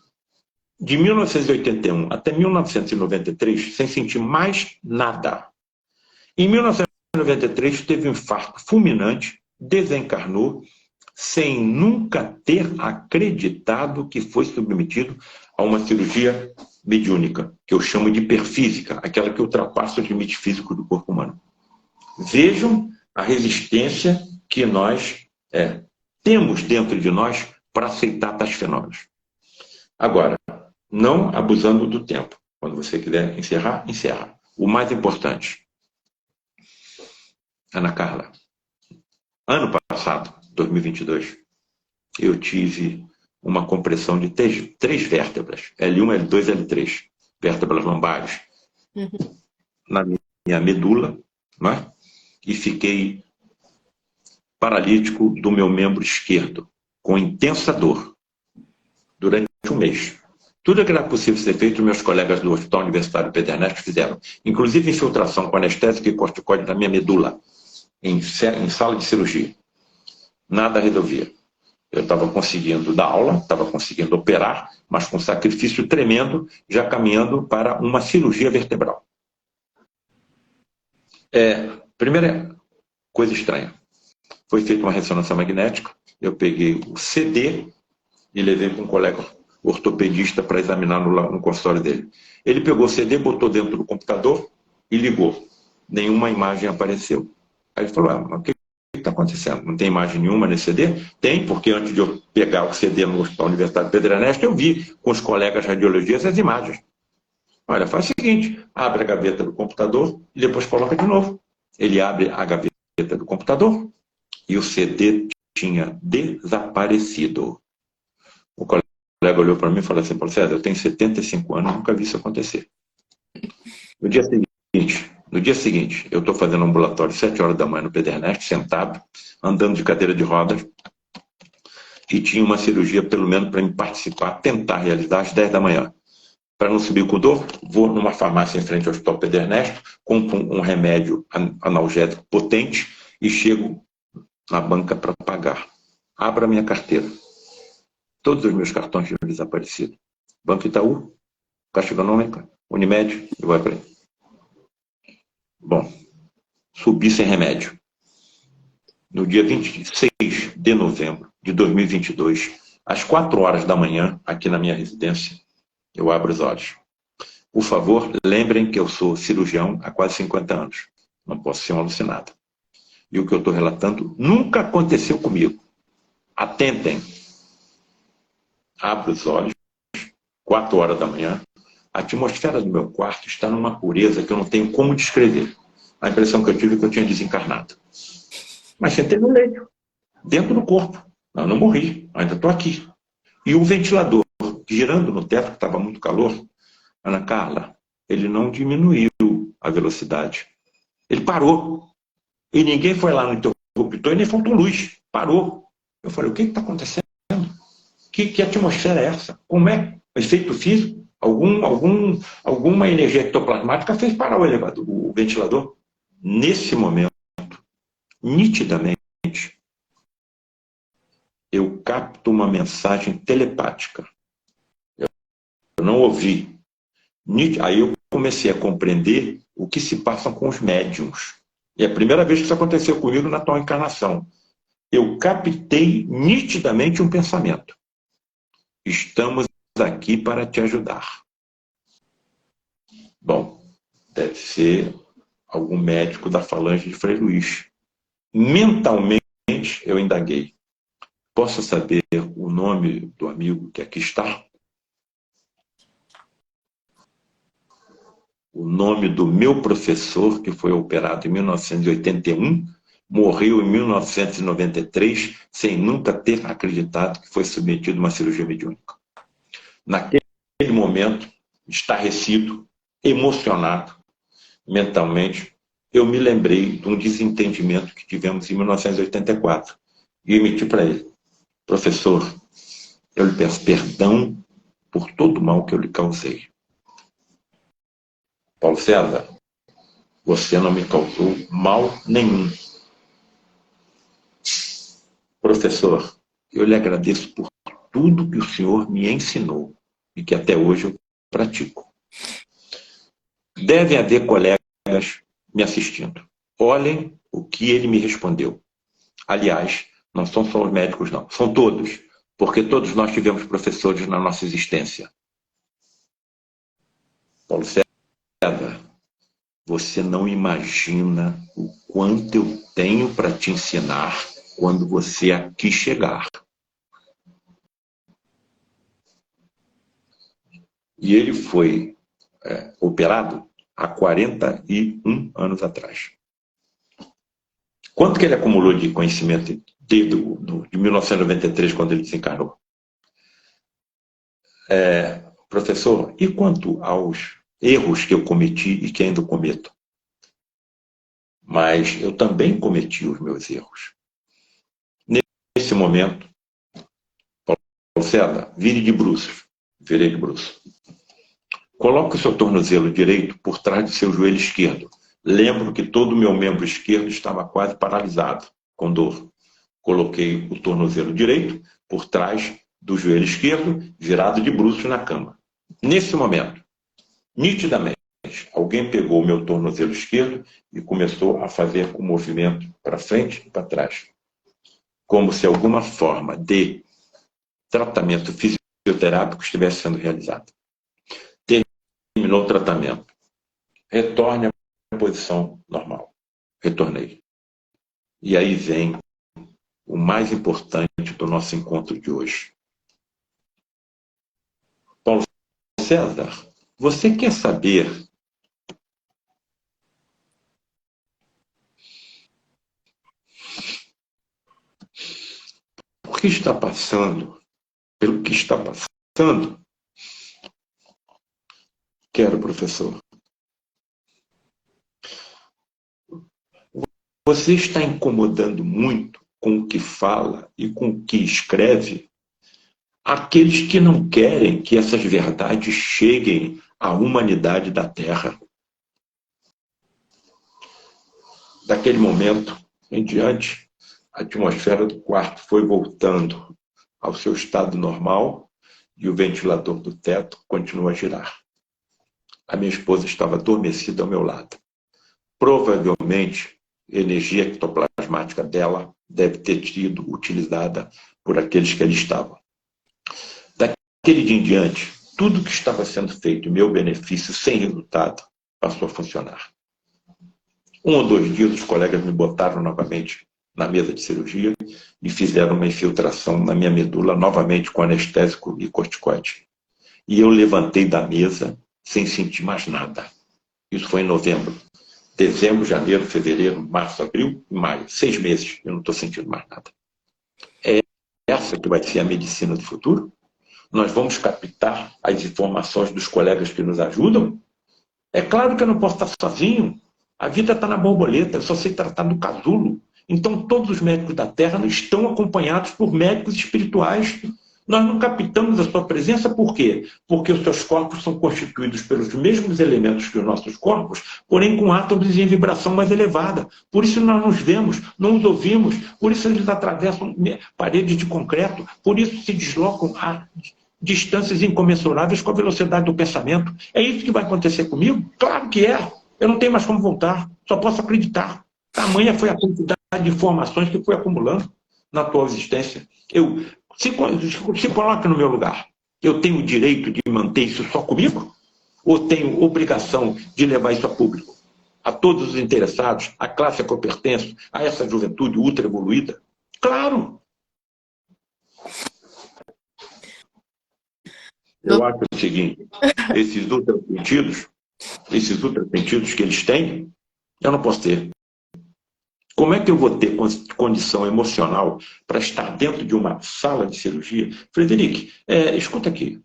de 1981 até 1993 sem sentir mais nada. Em 1993 teve um infarto fulminante, desencarnou, sem nunca ter acreditado que foi submetido a uma cirurgia mediúnica, que eu chamo de hiperfísica, aquela que ultrapassa o limite físico do corpo humano. Vejam a resistência que nós temos dentro de nós para aceitar tais fenômenos. Agora, não abusando do tempo. Quando você quiser encerrar, encerra. O mais importante. Ana Carla, ano passado, 2022, eu tive uma compressão de 3 vértebras, L1, L2, L3, vértebras lombares, na minha medula, né? E fiquei paralítico do meu membro esquerdo, com intensa dor, durante um mês. Tudo que era possível ser feito, meus colegas do Hospital Universitário Pedro Ernesto fizeram, inclusive infiltração com anestésico e corticóide na minha medula, em sala de cirurgia. Nada resolvia. Eu estava conseguindo dar aula, estava conseguindo operar, mas com sacrifício tremendo, já caminhando para uma cirurgia vertebral. Primeira coisa estranha. Foi feita uma ressonância magnética, eu peguei o CD e levei para um colega ortopedista para examinar no consultório dele. Ele pegou o CD, botou dentro do computador e ligou. Nenhuma imagem apareceu. Aí ele falou, mas o que está acontecendo? Não tem imagem nenhuma nesse CD? Tem, porque antes de eu pegar o CD no Hospital Universitário Pedro Ernesto, eu vi com os colegas radiologistas as imagens. Olha, faz o seguinte, abre a gaveta do computador e depois coloca de novo. Ele abre a gaveta do computador e o CD tinha desaparecido. O colega olhou para mim e falou assim, Paulo César, eu tenho 75 anos, nunca vi isso acontecer. No dia seguinte, eu estou fazendo ambulatório 7 horas da manhã no Pedro Ernesto, sentado, andando de cadeira de rodas, e tinha uma cirurgia, pelo menos, para me participar, tentar realizar às 10 da manhã. Para não subir com dor, vou numa farmácia em frente ao Hospital Pedro Ernesto, compro um remédio analgésico potente e chego na banca para pagar. Abro a minha carteira. Todos os meus cartões tinham desaparecido. Banco Itaú, Caixa Econômica, Unimed, e vai para aí. Bom, subi sem remédio. No dia 26 de novembro de 2022, às 4 horas da manhã, aqui na minha residência, eu abro os olhos. Por favor, lembrem que eu sou cirurgião há quase 50 anos. Não posso ser um alucinado. E o que eu estou relatando nunca aconteceu comigo. Atentem. Abro os olhos, 4 horas da manhã. A atmosfera do meu quarto está numa pureza que eu não tenho como descrever. A impressão que eu tive é que eu tinha desencarnado. Mas sentei no leito, dentro do corpo. Eu não morri, ainda estou aqui. E o ventilador, girando no teto, que estava muito calor, Ana Carla, ele não diminuiu a velocidade. Ele parou. E ninguém foi lá no interruptor e nem faltou luz. Parou. Eu falei, o que está acontecendo? Que atmosfera é essa? Como é? Efeito físico? Alguma energia ectoplasmática fez parar o elevador, o ventilador. Nesse momento, nitidamente, eu capto uma mensagem telepática. Eu não ouvi. Aí eu comecei a compreender o que se passa com os médiums. E é a primeira vez que isso aconteceu comigo na atual encarnação. eu captei nitidamente um pensamento. Estamos aqui para te ajudar. Bom, deve ser algum médico da falange de Frei Luís. Mentalmente, eu indaguei. Posso saber o nome do amigo que aqui está? O nome do meu professor, que foi operado em 1981, morreu em 1993, sem nunca ter acreditado que foi submetido a uma cirurgia mediúnica. Naquele momento, estarrecido, emocionado, mentalmente, eu me lembrei de um desentendimento que tivemos em 1984 e emiti para ele: professor, eu lhe peço perdão por todo o mal que eu lhe causei. Paulo César, você não me causou mal nenhum. Professor, eu lhe agradeço por tudo que o senhor me ensinou e que até hoje eu pratico. Devem haver colegas me assistindo. Olhem o que ele me respondeu. Aliás, não são só os médicos, não. São todos, porque todos nós tivemos professores na nossa existência. Paulo César, você não imagina o quanto eu tenho para te ensinar quando você aqui chegar. E ele foi operado há 41 anos atrás. Quanto que ele acumulou de conhecimento desde de 1993, quando ele desencarnou? Professor, e quanto aos erros que eu cometi e que ainda cometo? Mas eu também cometi os meus erros. Nesse momento, Paulo César, vire de bruços. Virei de bruços. Coloque o seu tornozelo direito por trás do seu joelho esquerdo. Lembro que todo o meu membro esquerdo estava quase paralisado, com dor. Coloquei o tornozelo direito por trás do joelho esquerdo, virado de bruços na cama. Nesse momento, nitidamente, alguém pegou o meu tornozelo esquerdo e começou a fazer o movimento para frente e para trás. Como se alguma forma de tratamento fisioterápico estivesse sendo realizado. Terminou o tratamento. Retorne à posição normal. Retornei. E aí vem o mais importante do nosso encontro de hoje. Paulo César, você quer saber o que está passando, pelo que está passando? Quero, professor. Você está incomodando muito com o que fala e com o que escreve aqueles que não querem que essas verdades cheguem à humanidade da Terra. Daquele momento em diante, a atmosfera do quarto foi voltando ao seu estado normal e o ventilador do teto continuou a girar. A minha esposa estava adormecida ao meu lado. Provavelmente, a energia ectoplasmática dela deve ter sido utilizada por aqueles que ali estavam. Daquele dia em diante, tudo que estava sendo feito em meu benefício, sem resultado, passou a funcionar. 1 ou 2 dias, os colegas me botaram novamente na mesa de cirurgia e fizeram uma infiltração na minha medula, novamente com anestésico e corticoide. E eu levantei da mesa sem sentir mais nada. Isso foi em novembro. Dezembro, janeiro, fevereiro, março, abril e maio. 6 meses, eu não estou sentindo mais nada. É essa que vai ser a medicina do futuro? Nós vamos captar as informações dos colegas que nos ajudam? É claro que eu não posso estar sozinho. A vida está na borboleta, eu só sei tratar do casulo. Então todos os médicos da Terra estão acompanhados por médicos espirituais. Nós não captamos a sua presença por quê? Porque os seus corpos são constituídos pelos mesmos elementos que os nossos corpos, porém com átomos em vibração mais elevada. Por isso nós nos vemos, não os ouvimos, por isso eles atravessam paredes de concreto, por isso se deslocam a distâncias incomensuráveis com a velocidade do pensamento. É isso que vai acontecer comigo? Claro que é. Eu não tenho mais como voltar, só posso acreditar. Tamanha foi a quantidade de informações que fui acumulando. na tua existência. Se coloca no meu lugar. Eu tenho o direito de manter isso só comigo? Ou tenho obrigação de levar isso a público? A todos os interessados, a classe a que eu pertenço, a essa juventude ultra evoluída? Claro! Eu acho o seguinte, esses ultra sentidos que eles têm, eu não posso ter. Como é que eu vou ter condição emocional para estar dentro de uma sala de cirurgia? Frederico, escuta aqui.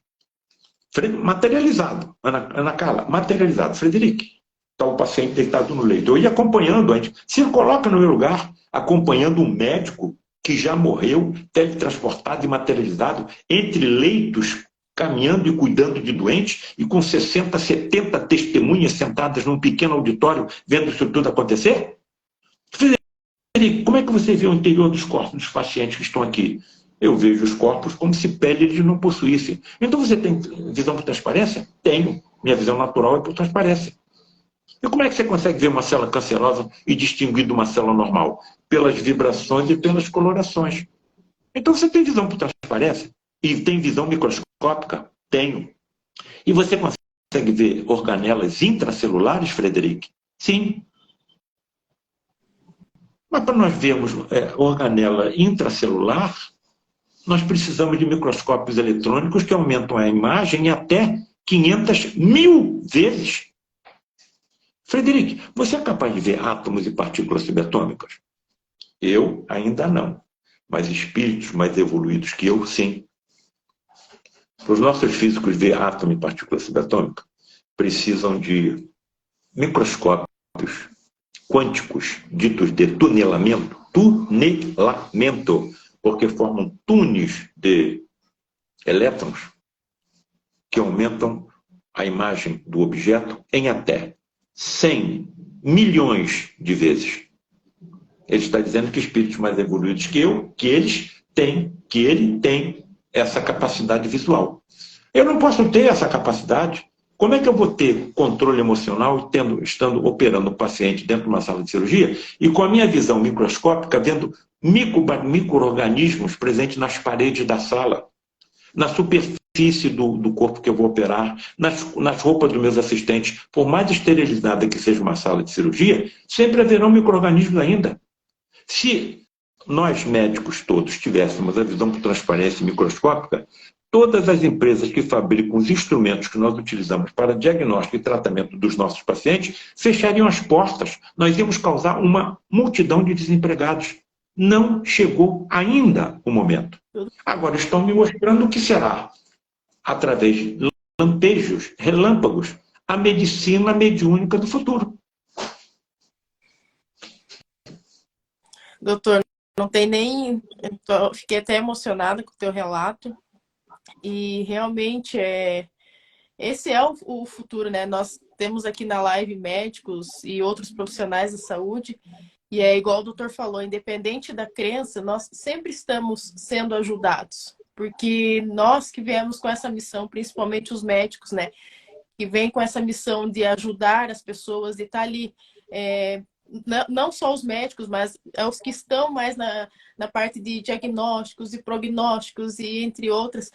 Materializado, Ana Carla, materializado. Frederico, está o paciente deitado no leito. Eu ia acompanhando antes. Se coloca no meu lugar, acompanhando um médico que já morreu, teletransportado e materializado, entre leitos, caminhando e cuidando de doentes, e com 60, 70 testemunhas sentadas num pequeno auditório, vendo isso tudo acontecer? Frederico, como é que você vê o interior dos corpos dos pacientes que estão aqui? Eu vejo os corpos como se pele eles não possuíssem. Então você tem visão por transparência? Tenho. Minha visão natural é por transparência. E como é que você consegue ver uma célula cancerosa e distinguir de uma célula normal? Pelas vibrações e pelas colorações. Então você tem visão por transparência? E tem visão microscópica? Tenho. E você consegue ver organelas intracelulares, Frederico? Sim. Mas para nós vermos organela intracelular, nós precisamos de microscópios eletrônicos que aumentam a imagem em até 500 mil vezes. Frederico, você é capaz de ver átomos e partículas subatômicas? Eu ainda não. Mas espíritos mais evoluídos que eu, sim. Para os nossos físicos ver átomo e partícula subatômica, precisam de microscópios quânticos, ditos de tunelamento, porque formam túneis de elétrons que aumentam a imagem do objeto em até 100 milhões de vezes. Ele está dizendo que espíritos mais evoluídos que eu, que ele tem essa capacidade visual. Eu não posso ter essa capacidade. Como é que eu vou ter controle emocional estando operando o paciente dentro de uma sala de cirurgia e com a minha visão microscópica vendo micro-organismos presentes nas paredes da sala, na superfície do corpo que eu vou operar, nas roupas dos meus assistentes? Por mais esterilizada que seja uma sala de cirurgia, sempre haverão micro-organismos ainda. Se nós médicos todos tivéssemos a visão por transparência microscópica, todas as empresas que fabricam os instrumentos que nós utilizamos para diagnóstico e tratamento dos nossos pacientes fechariam as portas. Nós íamos causar uma multidão de desempregados. Não chegou ainda o momento. Agora estão me mostrando o que será, através de lampejos, relâmpagos, a medicina mediúnica do futuro. Doutor, não tem nem... Fiquei até emocionada com o teu relato. E realmente esse é o futuro, né? Nós temos aqui na live médicos e outros profissionais da saúde, e é igual o doutor falou, independente da crença, nós sempre estamos sendo ajudados, porque nós que viemos com essa missão, principalmente os médicos, né? Que vêm com essa missão de ajudar as pessoas, de estar ali, não só os médicos, mas os que estão mais na parte de diagnósticos e prognósticos e entre outras,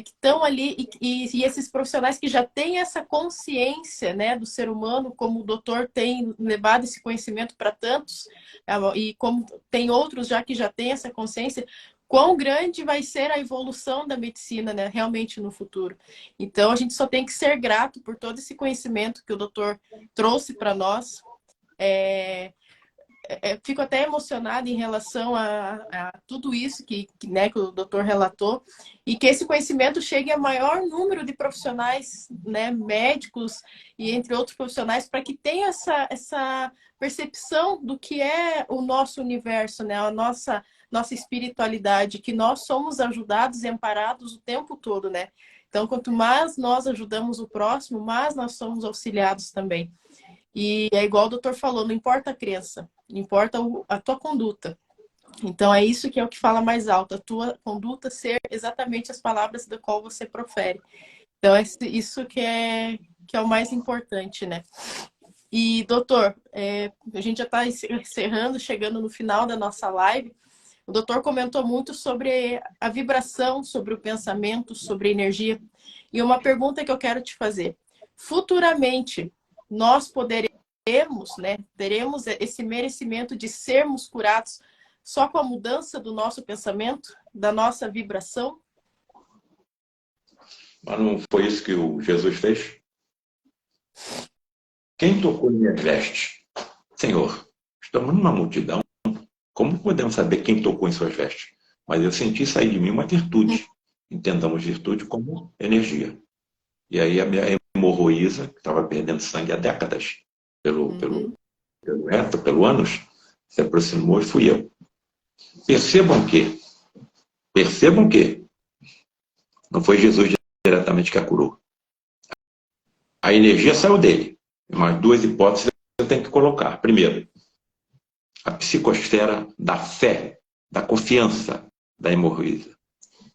que estão ali e esses profissionais que já têm essa consciência, né, do ser humano, como o doutor tem levado esse conhecimento para tantos, e como tem outros já que já têm essa consciência, quão grande vai ser a evolução da medicina, né, realmente no futuro. Então a gente só tem que ser grato por todo esse conhecimento que o doutor trouxe para nós. Fico até emocionada em relação a tudo isso né, que o doutor relatou, e que esse conhecimento chegue a maior número de profissionais, né, médicos e entre outros profissionais, para que tenha essa percepção do que é o nosso universo, né, a nossa espiritualidade, que nós somos ajudados e amparados o tempo todo, né? Então, quanto mais nós ajudamos o próximo, mais nós somos auxiliados também. E é igual o doutor falou, não importa a crença, importa a tua conduta. Então é isso que é o que fala mais alto, a tua conduta ser exatamente as palavras da qual você profere. Então é isso que é o mais importante, né? E doutor, a gente já está encerrando, chegando no final da nossa live, O doutor comentou muito sobre a vibração, sobre o pensamento, sobre a energia. E uma pergunta que eu quero te fazer. Futuramente, nós poderemos, né, teremos esse merecimento de sermos curados só com a mudança do nosso pensamento, da nossa vibração? Mas não foi isso que o Jesus fez? Quem tocou em minhas vestes? Senhor, estamos numa multidão. Como podemos saber quem tocou em suas vestes? Mas eu senti sair de mim uma virtude. Entendamos virtude como energia. E aí a minha hemorroísa, que estava perdendo sangue há décadas, pelo reto, pelo ânus, se aproximou e fui eu. Percebam que não foi Jesus diretamente que a curou. A energia saiu dele. Mas duas hipóteses eu tenho que colocar. Primeiro, a psicosfera da fé, da confiança da hemorroísa.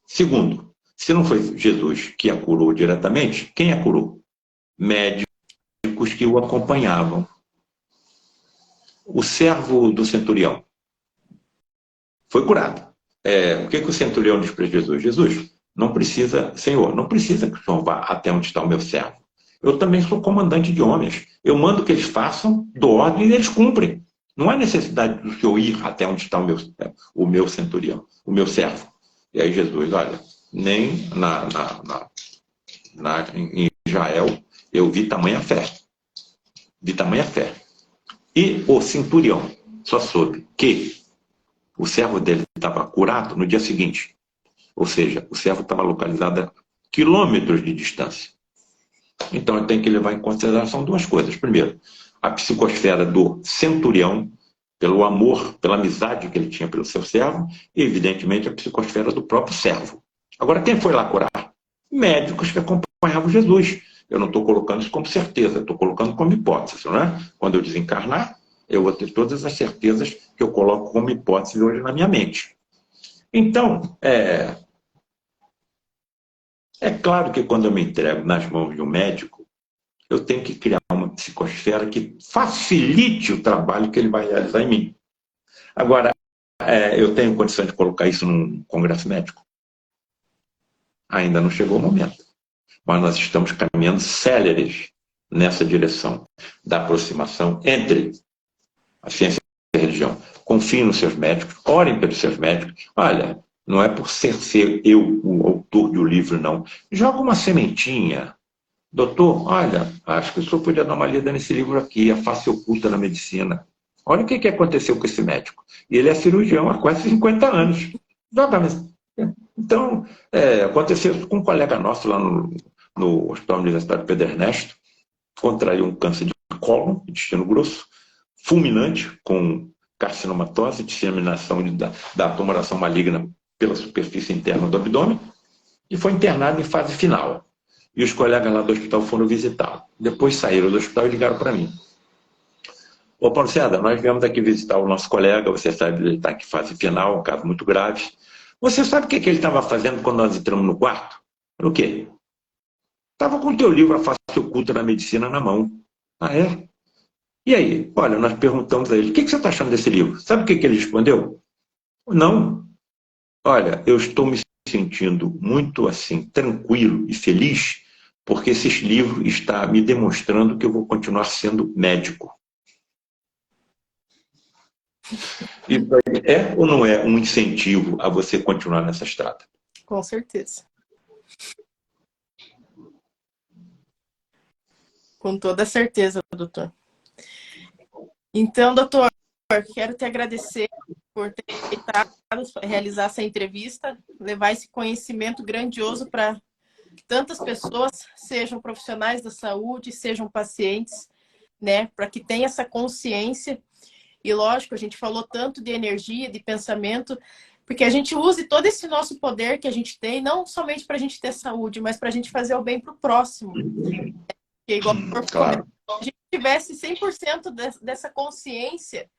Segundo, se não foi Jesus que a curou diretamente, quem a curou? Médicos que o acompanhavam. O servo do centurião foi curado. O que o centurião diz para Jesus? Jesus, não precisa, Senhor, não precisa que o Senhor vá até onde está o meu servo. Eu também sou comandante de homens. Eu mando que eles façam, dou ordem e eles cumprem. Não há necessidade do Senhor ir até onde está o meu centurião, o meu servo. E aí Jesus, olha, nem em Israel eu vi tamanha fé. Vi tamanha fé. E o centurião só soube que o servo dele estava curado no dia seguinte. Ou seja, o servo estava localizado a quilômetros de distância. Então, eu tenho que levar em consideração duas coisas. Primeiro, a psicosfera do centurião, pelo amor, pela amizade que ele tinha pelo seu servo, e, evidentemente, a psicosfera do próprio servo. Agora, quem foi lá curar? Médicos que acompanhavam Jesus. Eu não estou colocando isso como certeza, estou colocando como hipótese. Não é? Quando eu desencarnar, eu vou ter todas as certezas que eu coloco como hipótese hoje na minha mente. Então, é claro que quando eu me entrego nas mãos de um médico, eu tenho que criar uma psicosfera que facilite o trabalho que ele vai realizar em mim. Agora, eu tenho condição de colocar isso num congresso médico? Ainda não chegou o momento. Mas nós estamos caminhando céleres nessa direção da aproximação entre a ciência e a religião. Confiem nos seus médicos, orem pelos seus médicos. Olha, não é por ser eu o autor do livro, não. Joga uma sementinha. Doutor, olha, acho que o senhor podia dar uma lida nesse livro aqui, A Face Oculta na Medicina. Olha o que aconteceu com esse médico. E ele é cirurgião há quase 50 anos. Então, aconteceu com um colega nosso lá no Hospital Universitário Pedro Ernesto, contraiu um câncer de cólon, intestino grosso, fulminante, com carcinomatose, disseminação da tumoração maligna pela superfície interna do abdômen, e foi internado em fase final. E os colegas lá do hospital foram visitá-lo. Depois saíram do hospital e ligaram para mim. Ô, Paulo César, nós viemos aqui visitar o nosso colega, você sabe, ele está em fase final, um caso muito grave. Você sabe o que ele estava fazendo quando nós entramos no quarto? O quê? Estava com o teu livro, A Face Oculta da Medicina, na mão. Ah, é? E aí? Olha, nós perguntamos a ele, o que você está achando desse livro? Sabe o que ele respondeu? Não. Olha, eu estou me sentindo muito assim, tranquilo e feliz, porque esse livro está me demonstrando que eu vou continuar sendo médico. Isso aí é ou não é um incentivo a você continuar nessa estrada? Com certeza. Com toda certeza, doutor. Então, doutor, quero te agradecer por ter aceitado realizar essa entrevista, levar esse conhecimento grandioso para que tantas pessoas, sejam profissionais da saúde, sejam pacientes, né, para que tenha essa consciência. E lógico, a gente falou tanto de energia, de pensamento, porque a gente use todo esse nosso poder que a gente tem, não somente para a gente ter saúde, mas para a gente fazer o bem para o próximo. Porque, igual Claro. se a gente tivesse 100% dessa consciência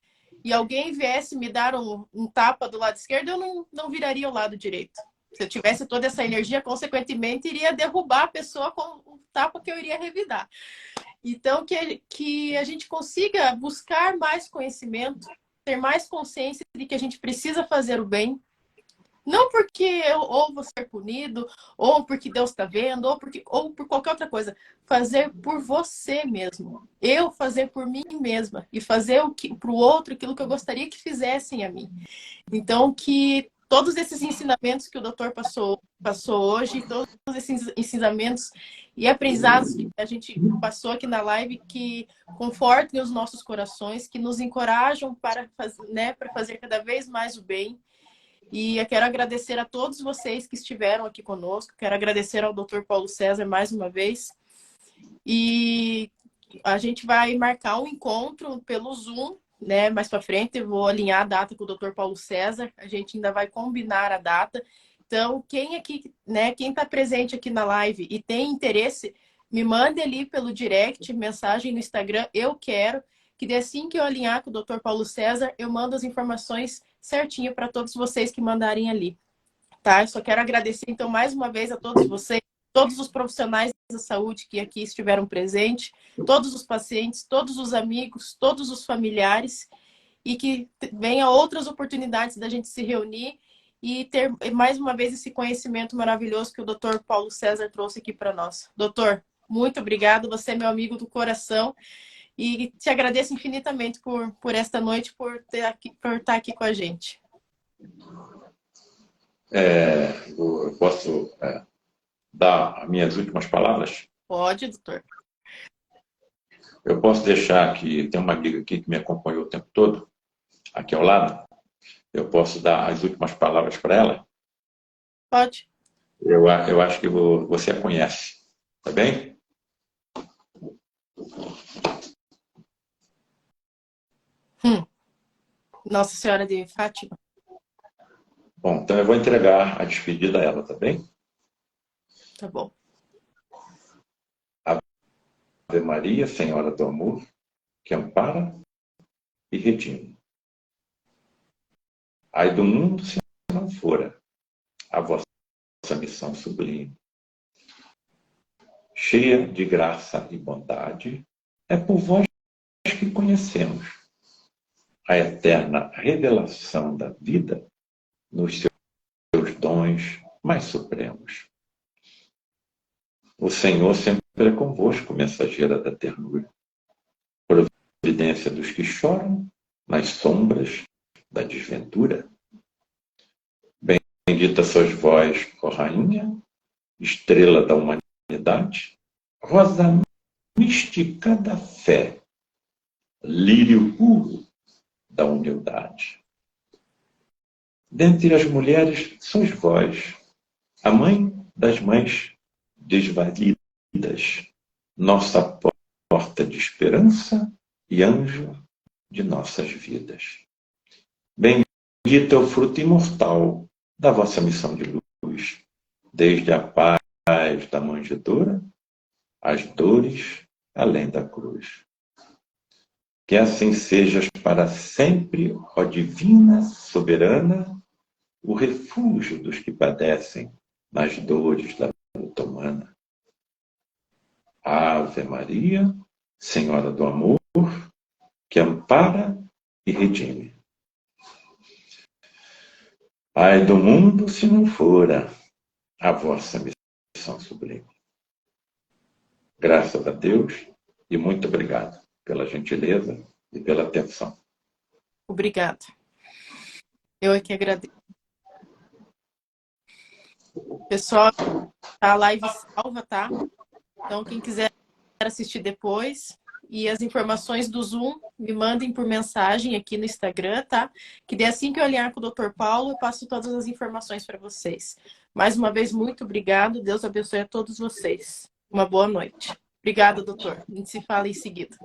e alguém viesse me dar um tapa do lado esquerdo, eu não viraria o lado direito. Se eu tivesse toda essa energia, consequentemente, iria derrubar a pessoa com o tapa que eu iria revidar. Então, que a gente consiga buscar mais conhecimento, ter mais consciência de que a gente precisa fazer o bem. Não porque eu ou vou ser punido, ou porque Deus está vendo, ou por qualquer outra coisa. Fazer por você mesmo. Eu fazer por mim mesma. E fazer para o outro aquilo que eu gostaria que fizessem a mim. Então, que todos esses ensinamentos que o doutor passou hoje, todos esses ensinamentos e aprendizados que a gente passou aqui na live, que confortem os nossos corações, que nos encorajam para fazer cada vez mais o bem. E eu quero agradecer a todos vocês que estiveram aqui conosco. Quero agradecer ao Dr. Paulo César mais uma vez. E a gente vai marcar um encontro pelo Zoom, né? Mais para frente, eu vou alinhar a data com o Dr. Paulo César. A gente ainda vai combinar a data. Então, quem aqui, né? Quem está presente aqui na live e tem interesse, me mande ali pelo direct, mensagem no Instagram. Eu quero que assim que eu alinhar com o Dr. Paulo César, eu mando as informações certinho para todos vocês que mandarem ali, tá? Eu só quero agradecer, então, mais uma vez a todos vocês, todos os profissionais da saúde que aqui estiveram presentes, todos os pacientes, todos os amigos, todos os familiares, e que venha outras oportunidades da gente se reunir e ter, mais uma vez, esse conhecimento maravilhoso que o Dr. Paulo César trouxe aqui para nós. Doutor, muito obrigado, você é meu amigo do coração. E te agradeço infinitamente por esta noite, por estar aqui com a gente. Eu posso dar as minhas últimas palavras? Pode, doutor. Eu posso deixar que tem uma amiga aqui que me acompanhou o tempo todo, aqui ao lado. Eu posso dar as últimas palavras para ela? Pode. Eu acho que você a conhece, tá bem? Nossa Senhora de Fátima. Bom, então eu vou entregar a despedida a ela, tá bem? Tá bom. Ave Maria, Senhora do Amor, que ampara e redime. Ai do mundo se não fora a vossa missão sublime. Cheia de graça e bondade, é por vós que conhecemos a eterna revelação da vida nos seus dons mais supremos. O Senhor sempre é convosco, mensageira da ternura, providência dos que choram nas sombras da desventura. Bendita sois vós, ó Rainha, estrela da humanidade, rosa mística da fé, lírio puro da humildade. Dentre as mulheres sois vós, a mãe das mães desvalidas, nossa porta de esperança e anjo de nossas vidas. Bendito é o fruto imortal da vossa missão de luz, desde a paz da manjedoura às dores além da cruz. Que assim sejas para sempre, ó divina soberana, o refúgio dos que padecem nas dores da luta humana. Ave Maria, Senhora do Amor, que ampara e redime. Ai do mundo se não fora a vossa missão sublime. Graças a Deus e muito obrigado pela gentileza e pela atenção. Obrigada. Eu aqui agradeço. Pessoal, a live salva, tá? Então, quem quiser assistir depois e as informações do Zoom, me mandem por mensagem aqui no Instagram, tá? Que daí assim que eu alinhar com o Dr. Paulo, eu passo todas as informações para vocês. Mais uma vez, muito obrigado. Deus abençoe a todos vocês. Uma boa noite. Obrigada, doutor. A gente se fala em seguida.